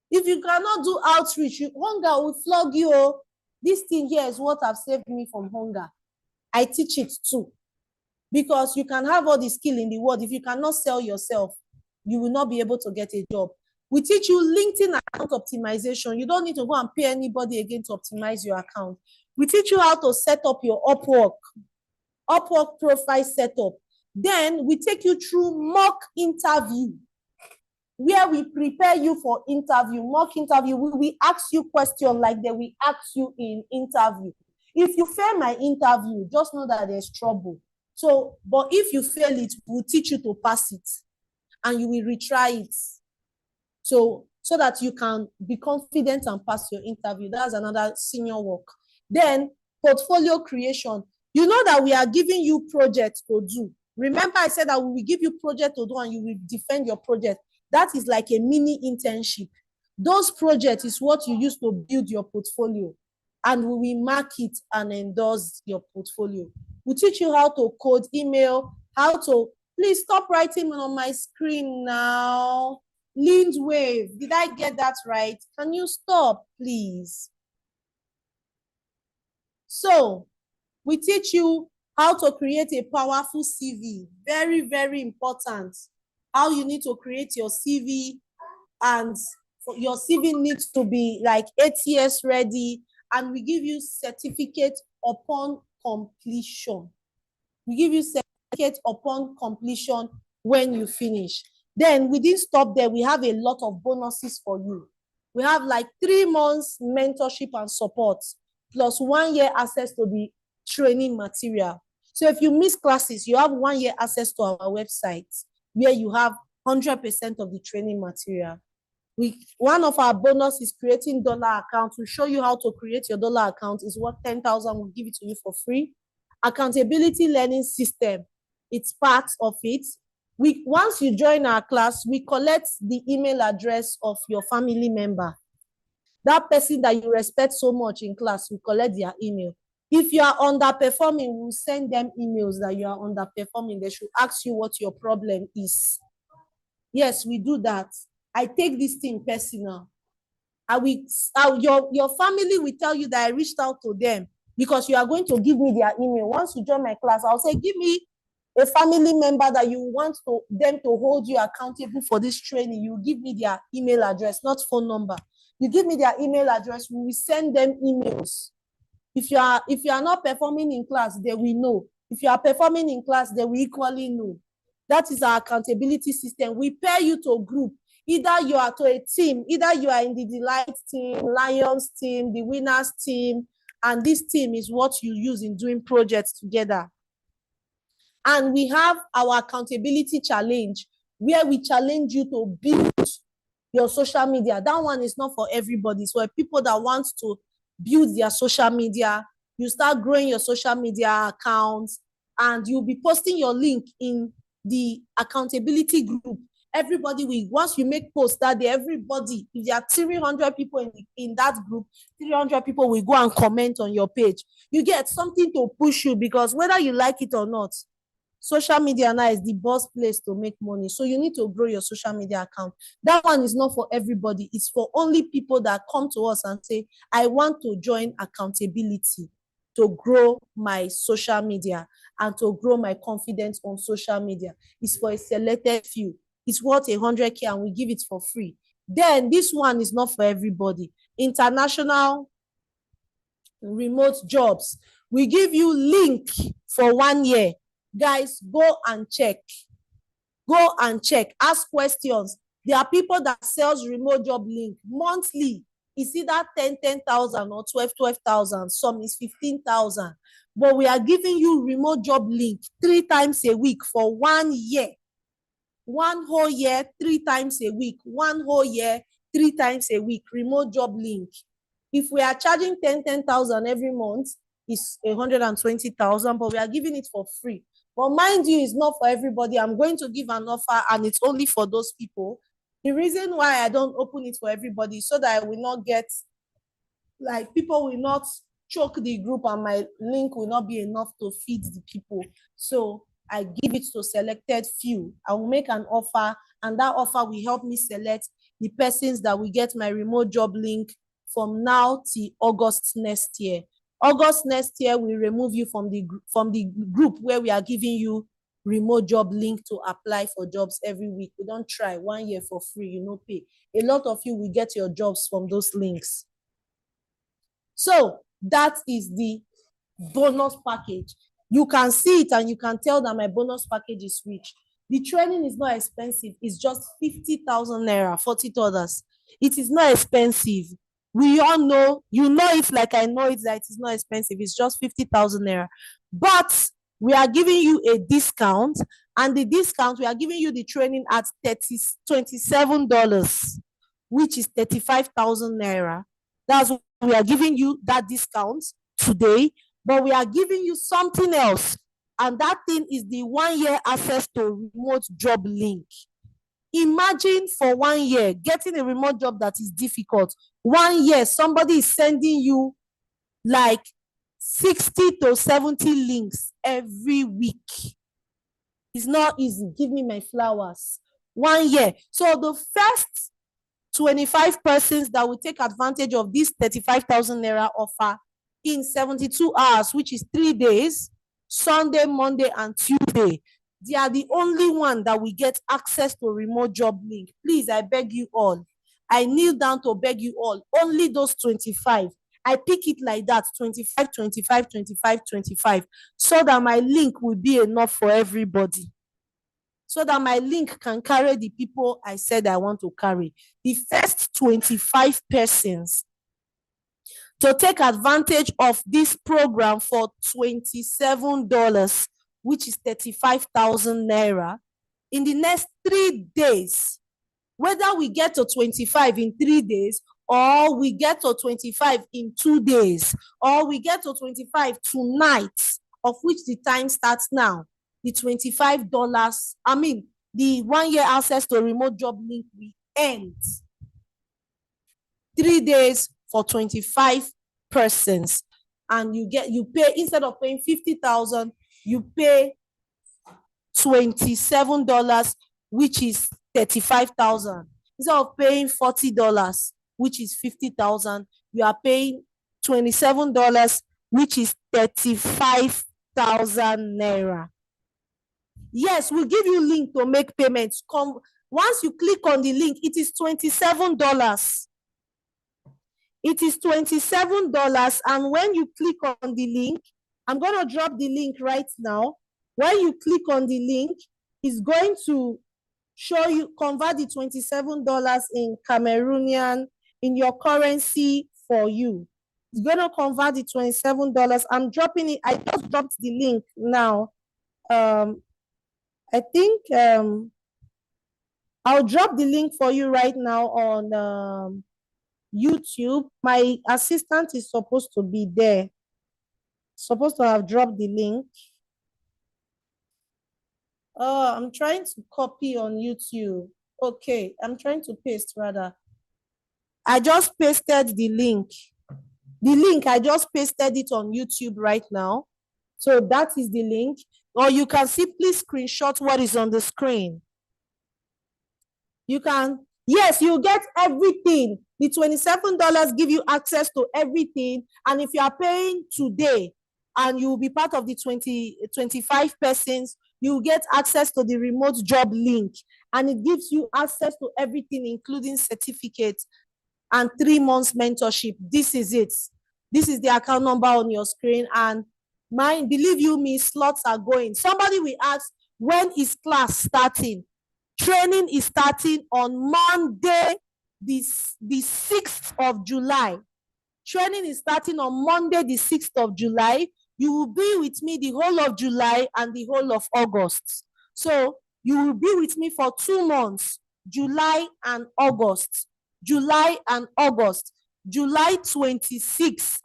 if you cannot do outreach, hunger will flog you. This thing here is what have saved me from hunger. I teach it too. Because you can have all the skill in the world. If you cannot sell yourself, you will not be able to get a job. We teach you LinkedIn account optimization. You don't need to go and pay anybody again to optimize your account. We teach you how to set up your Upwork profile setup. Then we take you through mock interview, where we prepare you for interview. Mock interview, we ask you questions like that we ask you in interview. If you fail my interview, just know that there's trouble. So, but if you fail it, we'll teach you to pass it and you will retry it. So that you can be confident and pass your interview. That's another senior work. Then portfolio creation. You know that we are giving you projects to do. Remember I said that we will give you project to do and you will defend your project. That is like a mini internship. Those projects is what you use to build your portfolio, and we will mark it and endorse your portfolio. We teach you how to code email, please stop writing on my screen now. Leaned wave, did I get that right? Can you stop, please? So we teach you how to create a powerful CV. Very, very important. How you need to create your CV, and your CV needs to be like ATS ready, and we give you certificate upon completion. We give you certificate upon completion when you finish. Then we didn't stop there. We have a lot of bonuses for you. We have like 3 months mentorship and support, plus 1 year access to the training material. So if you miss classes, you have 1 year access to our website where you have 100% of the training material. One of our bonus is creating dollar account. To show you how to create your dollar account is worth 10,000. We'll give it to you for free. Accountability learning system, it's part of it. Once you join our class, we collect the email address of your family member. That person that you respect so much in class, we collect their email. If you are underperforming, we'll send them emails that you are underperforming. They should ask you what your problem is. Yes, we do that. I take this thing personal. Your family will tell you that I reached out to them because you are going to give me their email. Once you join my class, I'll say, give me a family member that you want them to hold you accountable for this training. You give me their email address, not phone number. You give me their email address, we will send them emails. If you are not performing in class, they will know. If you are performing in class, they will equally know. That is our accountability system. We pair you to a group. Either you are to a team, either you are in the Delight team, Lions team, the Winners team, and this team is what you use in doing projects together. And we have our accountability challenge, where we challenge you to build your social media. That one is not for everybody. So people that want to build their social media, you start growing your social media accounts, and you'll be posting your link in the accountability group. Everybody will, once you make posts that day, everybody, if there are 300 people in that group, 300 people will go and comment on your page. You get something to push you, because whether you like it or not, social media now is the best place to make money. So you need to grow your social media account. That one is not for everybody. It's for only people that come to us and say, I want to join accountability to grow my social media and to grow my confidence on social media. It's for a selected few. It's worth 100K and we give it for free. Then this one is not for everybody. International remote jobs. We give you link for 1 year. Guys, go and check. Go and check. Ask questions. There are people that sells remote job link monthly. It's either 10,000 or 12,000. Some is 15,000. But we are giving you remote job link 3 times a week for 1 year. 1 whole year, 3 times a week. 1 whole year, 3 times a week. Remote job link. If we are charging 10,000 every month, it's 120,000, but we are giving it for free. But mind you, it's not for everybody. I'm going to give an offer and it's only for those people. The reason why I don't open it for everybody is so that I will not get, like, people will not choke the group and my link will not be enough to feed the people. So I give it to selected few. I will make an offer, and that offer will help me select the persons that will get my remote job link from now till August next year. August next year, we remove you from the group where we are giving you remote job link to apply for jobs every week. We don't try 1 year for free, you know, pay. A lot of you will get your jobs from those links. So that is the bonus package. You can see it and you can tell that my bonus package is rich. The training is not expensive. It's just 50,000 naira, $40. It is not expensive. We all know, you know it like I know it, that it is not expensive. It's just 50,000 naira. But we are giving you a discount, and the discount, we are giving you the training at $27, which is 35,000 naira. That's why we are giving you that discount today, but we are giving you something else. And that thing is the 1 year access to remote job link. Imagine for 1 year getting a remote job that is difficult. 1 year, somebody is sending you like 60 to 70 links every week. It's not easy. Give me my flowers. 1 year. So the first 25 persons that will take advantage of this 35,000 naira offer in 72 hours, which is 3 days, Sunday, Monday, and Tuesday, they are the only one that will get access to remote job link. Please, I beg you all. I kneel down to beg you all. Only those 25. I pick it like that, 25, 25, 25, 25, so that my link will be enough for everybody. So that my link can carry the people I said I want to carry. The first 25 persons to take advantage of this program for $27, which is 35,000 naira, in the next 3 days, whether we get to 25 in 3 days, or we get to 25 in 2 days, or we get to 25 tonight, of which the time starts now, the $25, the 1 year access to remote job link will end. 3 days for 25 persons. And you pay, instead of paying 50,000, you pay $27, which is 35,000. Instead of paying $40, which is 50,000, you are paying $27, which is 35,000 naira. Yes, we'll give you link to make payments. Once you click on the link, it is $27. It is $27, and when you click on the link, I'm going to drop the link right now. When you click on the link, it's going to show you, convert the $27 in Cameroonian, in your currency for you. It's going to convert the $27. I'm dropping it. I just dropped the link now. I think I'll drop the link for you right now on YouTube. My assistant is supposed to be there. Supposed to have dropped the link. I'm trying to copy on YouTube. Okay, I'm trying to paste rather. I just pasted the link. The link, I just pasted it on YouTube right now. So that is the link. Or you can simply screenshot what is on the screen. You can, yes, you get everything. The $27 give you access to everything. And if you are paying today and you will be part of the 25 persons, you get access to the remote job link. And it gives you access to everything, including certificates and 3 months mentorship. This is it. This is the account number on your screen. And believe you me, slots are going. Somebody will ask, when is class starting? Training is starting on Monday, the 6th of July. Training is starting on Monday, the 6th of July. You will be with me the whole of July and the whole of August. So you will be with me for 2 months, July and August. July and August. July 26th,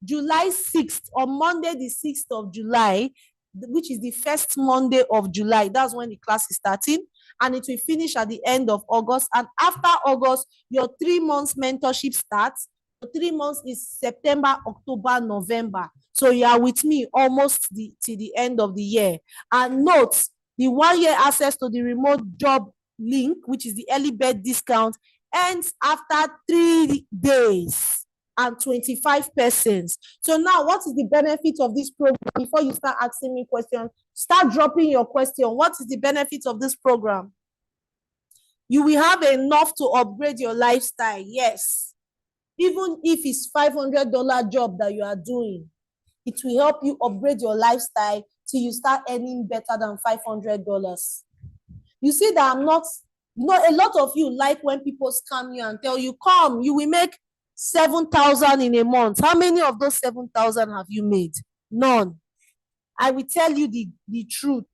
July 6th, on Monday, the 6th of July, which is the first Monday of July. That's when the class is starting. And it will finish at the end of August. And after August, your 3 months mentorship starts. The 3 months is September, October, November. So you are with me almost till the end of the year. And note, the 1 year access to the remote job link, which is the early bird discount, ends after 3 days and 25 persons. So now, what is the benefit of this program? Before you start asking me questions, start dropping your question. What is the benefit of this program? You will have enough to upgrade your lifestyle, yes. Even if it's $500 job that you are doing, it will help you upgrade your lifestyle till you start earning better than $500. You see that I'm not, a lot of you like when people scam you and tell you, come, you will make 7,000 in a month. How many of those 7,000 have you made? None. I will tell you the truth.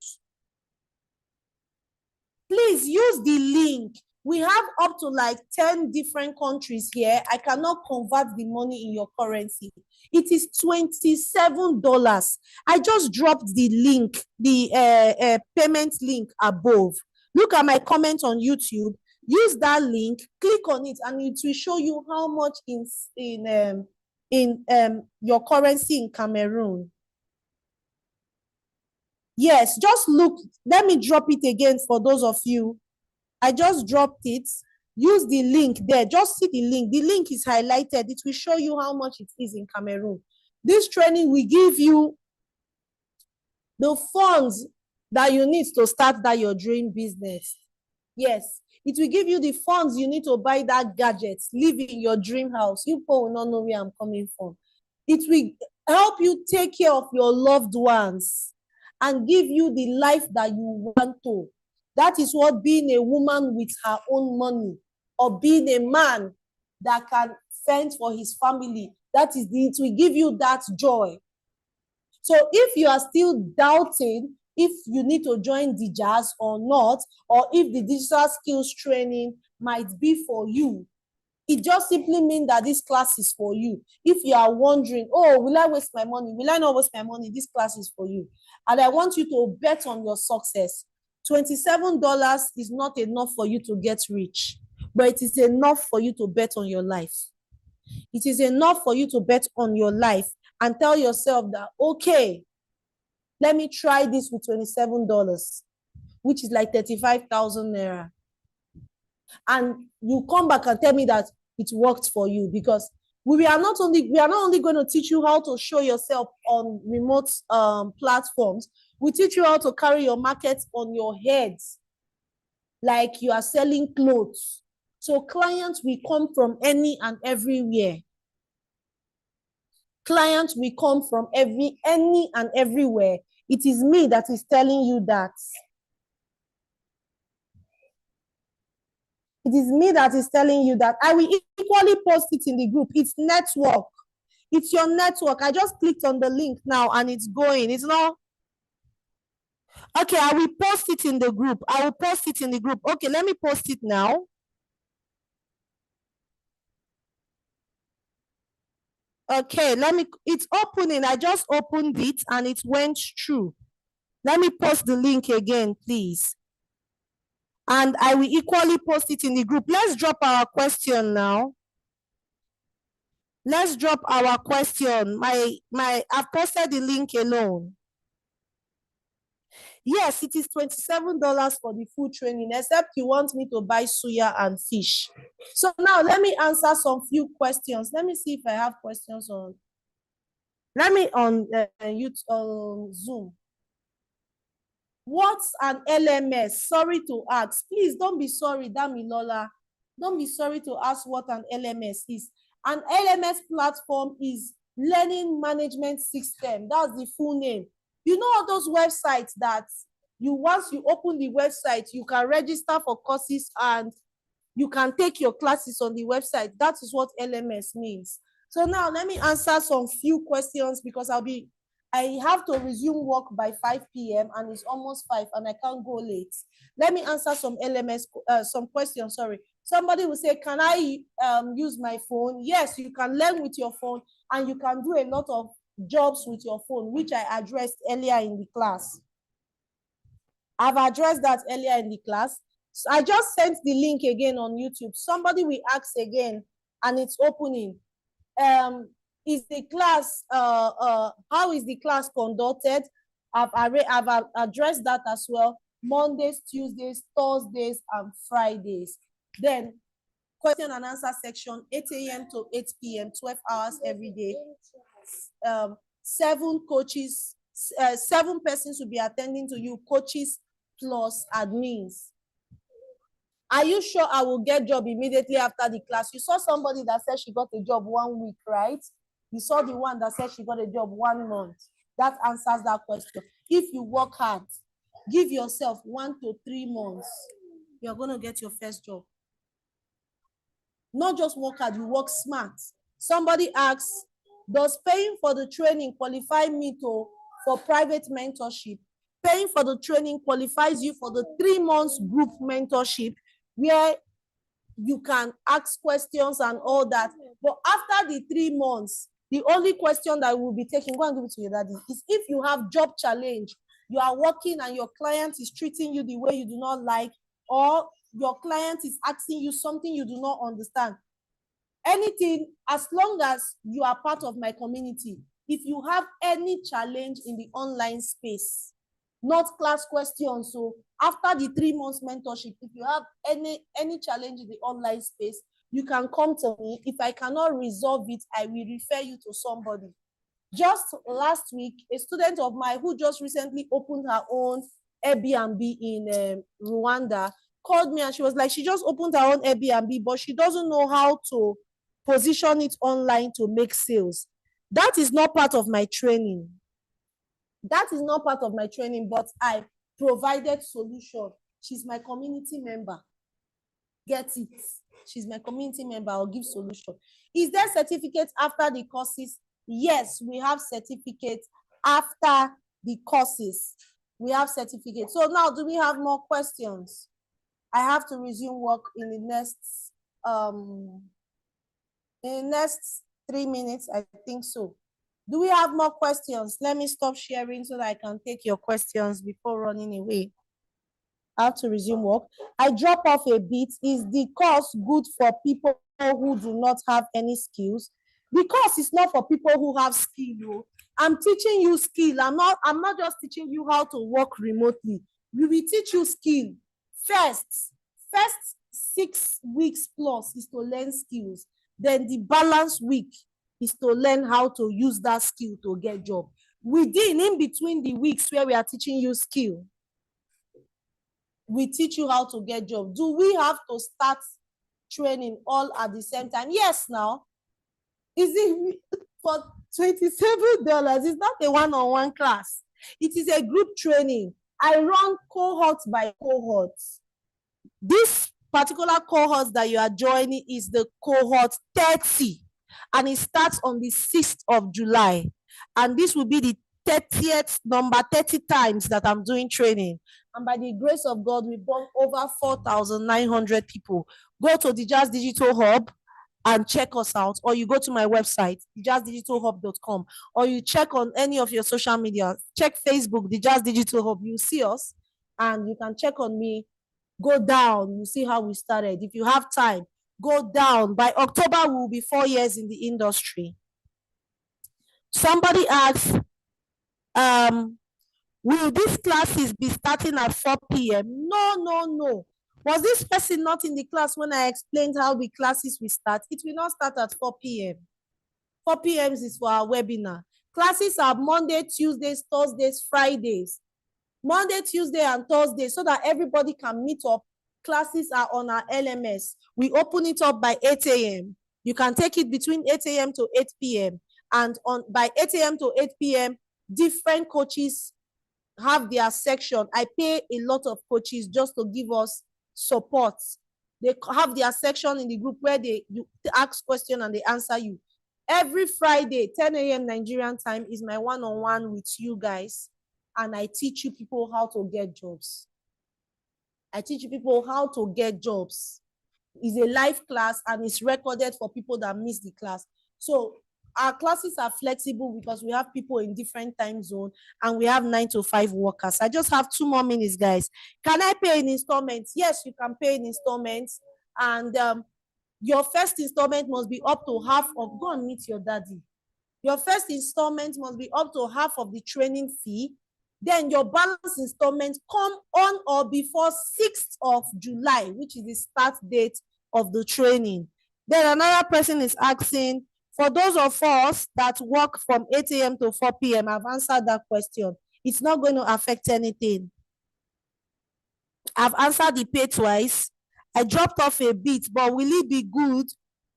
Please use the link. We have up to like 10 different countries here. I cannot convert the money in your currency. It is $27. I just dropped the link, the payment link above. Look at my comment on YouTube. Use that link, click on it, and it will show you how much in your currency in Cameroon. Yes, just look. Let me drop it again for those of you. I just dropped it. Use the link there. Just see the link. The link is highlighted. It will show you how much it is in Cameroon. This training will give you the funds that you need to start that your dream business. Yes, it will give you the funds you need to buy that gadget, live in your dream house. You people will not know where I'm coming from. It will help you take care of your loved ones and give you the life that you want to. That is what being a woman with her own money, or being a man that can fend for his family, it will give you that joy. So if you are still doubting if you need to join the jazz or not, or if the digital skills training might be for you, it just simply means that this class is for you. If you are wondering, oh, will I waste my money? Will I not waste my money? This class is for you. And I want you to bet on your success. $27 is not enough for you to get rich, but it is enough for you to bet on your life. It is enough for you to bet on your life and tell yourself that, okay, let me try this with $27, which is like 35,000 naira. And you come back and tell me that it worked for you, because we are not only going to teach you how to show yourself on remote platforms. We teach you how to carry your market on your head, like you are selling clothes. So clients will come from any and everywhere. Clients will come from any and everywhere. It is me that is telling you that. It is me that is telling you that. I will equally post it in the group. It's network. It's your network. I just clicked on the link now and it's going. It's not. Okay, I will post it in the group. I will post it in the group. Okay, let me post it now. Okay, it's opening. I just opened it and it went through. Let me post the link again, please. And I will equally post it in the group. Let's drop our question now. Let's drop our question. I've posted the link alone. Yes, it is $27 for the full training, except you want me to buy suya and fish. So now let me answer some few questions. Let me see if I have questions on. Let me on Zoom. What's an LMS? Sorry to ask. Please don't be sorry, Damilola. Don't be sorry to ask what an LMS is. An LMS platform is Learning Management System. That's the full name. You know all those websites that once you open the website, you can register for courses and you can take your classes on the website. That is what LMS means. So now let me answer some few questions, because I have to resume work by 5 p.m. and it's almost 5 and I can't go late. Let me answer some some questions, sorry. Somebody will say, can I use my phone? Yes, you can learn with your phone and you can do a lot of jobs with your phone, which I addressed earlier in the class. I've addressed that earlier in the class. So I just sent the link again on YouTube. Somebody will ask again and it's opening. Is the class, how is the class conducted? I've addressed that as well. Mondays, Tuesdays, Thursdays, and Fridays. Then question and answer section, 8 a.m. to 8 p.m., 12 hours every day. 7 coaches, 7 persons will be attending to you, coaches plus admins. Are you sure I will get job immediately after the class? You saw somebody that said she got a job 1 week, right? You saw the one that said she got a job 1 month. That answers that question. If you work hard, give yourself 1 to 3 months, you're going to get your first job. Not just work hard, you work smart. Somebody asks, does paying for the training qualify me for private mentorship? Paying for the training qualifies you for the 3 months group mentorship, where you can ask questions and all that. But after the 3 months, the only question that we'll be taking, go and give it to your daddy, is if you have job challenge, you are working and your client is treating you the way you do not like, or your client is asking you something you do not understand. Anything, as long as you are part of my community, if you have any challenge in the online space, not class questions, so after the 3 months mentorship, if you have any challenge in the online space, you can come to me. If I cannot resolve it, I will refer you to somebody. Just last week, a student of mine who just recently opened her own Airbnb in Rwanda called me and she was like, she just opened her own Airbnb, but she doesn't know how to position it online to make sales. That is not part of my training. That is not part of my training, but I provided solution. She's my community member. Get it? She's my community member. I'll give solution. Is there certificates after the courses? Yes, we have certificates after the courses. We have certificates. So now, do we have more questions? I have to resume work in the next 3 minutes, I think so. Do we have more questions? Let me stop sharing so that I can take your questions before running away. I have to resume work. I drop off a bit. Is the course good for people who do not have any skills? The course is not for people who have skill. I'm teaching you skill. I'm not just teaching you how to work remotely. We will teach you skill. First 6 weeks plus is to learn skills. Then the balance week is to learn how to use that skill to get job. In between the weeks where we are teaching you skill, we teach you how to get job. Do we have to start training all at the same time? Yes, now. Is it for $27? It's not a one-on-one class. It is a group training. I run cohorts by cohorts. This particular cohort that you are joining is the cohort 30, and it starts on the 6th of July. And this will be the 30th number, 30 times that I'm doing training. And by the grace of God, we've done over 4,900 people. Go to the Jazz Digital Hub and check us out, or you go to my website, jazzdigitalhub.com, or you check on any of your social media. Check Facebook, the Jazz Digital Hub. You see us, and you can check on me. Go down, you see how we started. If you have time, go down. By October, we will be 4 years in the industry. Somebody asked, will these classes be starting at 4 p.m.? No. Was this person not in the class when I explained how the classes will start? It will not start at 4 p.m. 4 p.m. is for our webinar. Classes are Monday, Tuesdays, Thursdays, Fridays. Monday, Tuesday, and Thursday, so that everybody can meet up. Classes are on our LMS. We open it up by 8 a.m. You can take it between 8 a.m. to 8 p.m. And by 8 a.m. to 8 p.m., different coaches have their section. I pay a lot of coaches just to give us support. They have their section in the group where you ask questions and they answer you. Every Friday, 10 a.m. Nigerian time is my one-on-one with you guys. And I teach you people how to get jobs. I teach you people how to get jobs. It's a live class and it's recorded for people that miss the class. So our classes are flexible because we have people in different time zones and we have 9 to 5 workers. I just have 2 more minutes, guys. Can I pay in installments? Yes, you can pay in installments. And your first installment must be up to half of, go and meet your daddy. Your first installment must be up to half of the training fee. Then your balance installment come on or before 6th of July, which is the start date of the training. Then another person is asking, for those of us that work from 8 a.m. to 4 p.m., I've answered that question. It's not going to affect anything. I've answered the pay twice. I dropped off a bit, but will it be good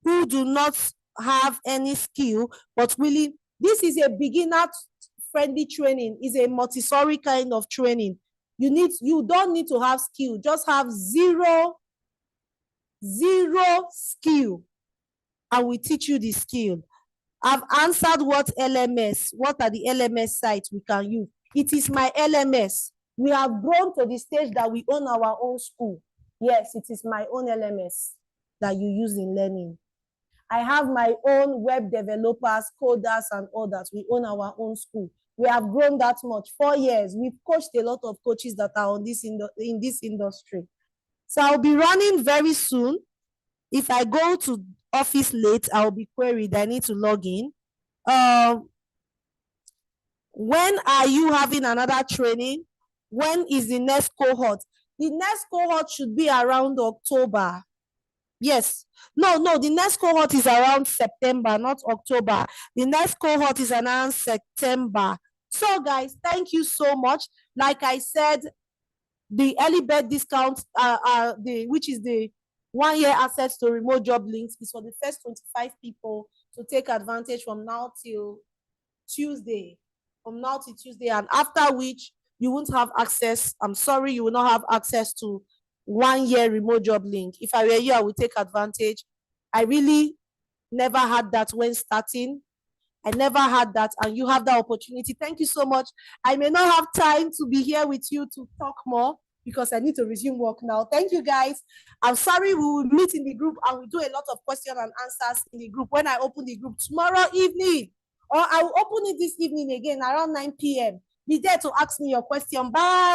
who do not have any skill, but really, this is a beginner friendly training, is a Montessori kind of training. You don't need to have skill, just have zero skill, and we teach you the skill. I've answered what are the LMS sites we can use. It is my LMS. We have grown to the stage that we own our own school. Yes, it is my own LMS that you use in learning. I have my own web developers, coders, and others. We own our own school. We have grown that much. 4 years. We've coached a lot of coaches that are in this industry. So I'll be running very soon. If I go to office late, I'll be queried. I need to log in. When are you having another training? When is the next cohort? The next cohort should be around October. Yes. No, the next cohort is around September, not October. The next cohort is around September. So guys, thank you so much. Like I said, the early bird discount, which is the 1-year access to remote job links, is for the first 25 people to take advantage from now till Tuesday. And after which you won't have access. I'm sorry, you will not have access to 1-year remote job link. If I were you, I would take advantage. I really never had that when starting. I never had that, and you have that opportunity. Thank you so much. I may not have time to be here with you to talk more because I need to resume work now. Thank you, guys. I'm sorry, we will meet in the group and we do a lot of questions and answers in the group when I open the group tomorrow evening, or I will open it this evening again around 9 p.m. Be there to ask me your question. Bye.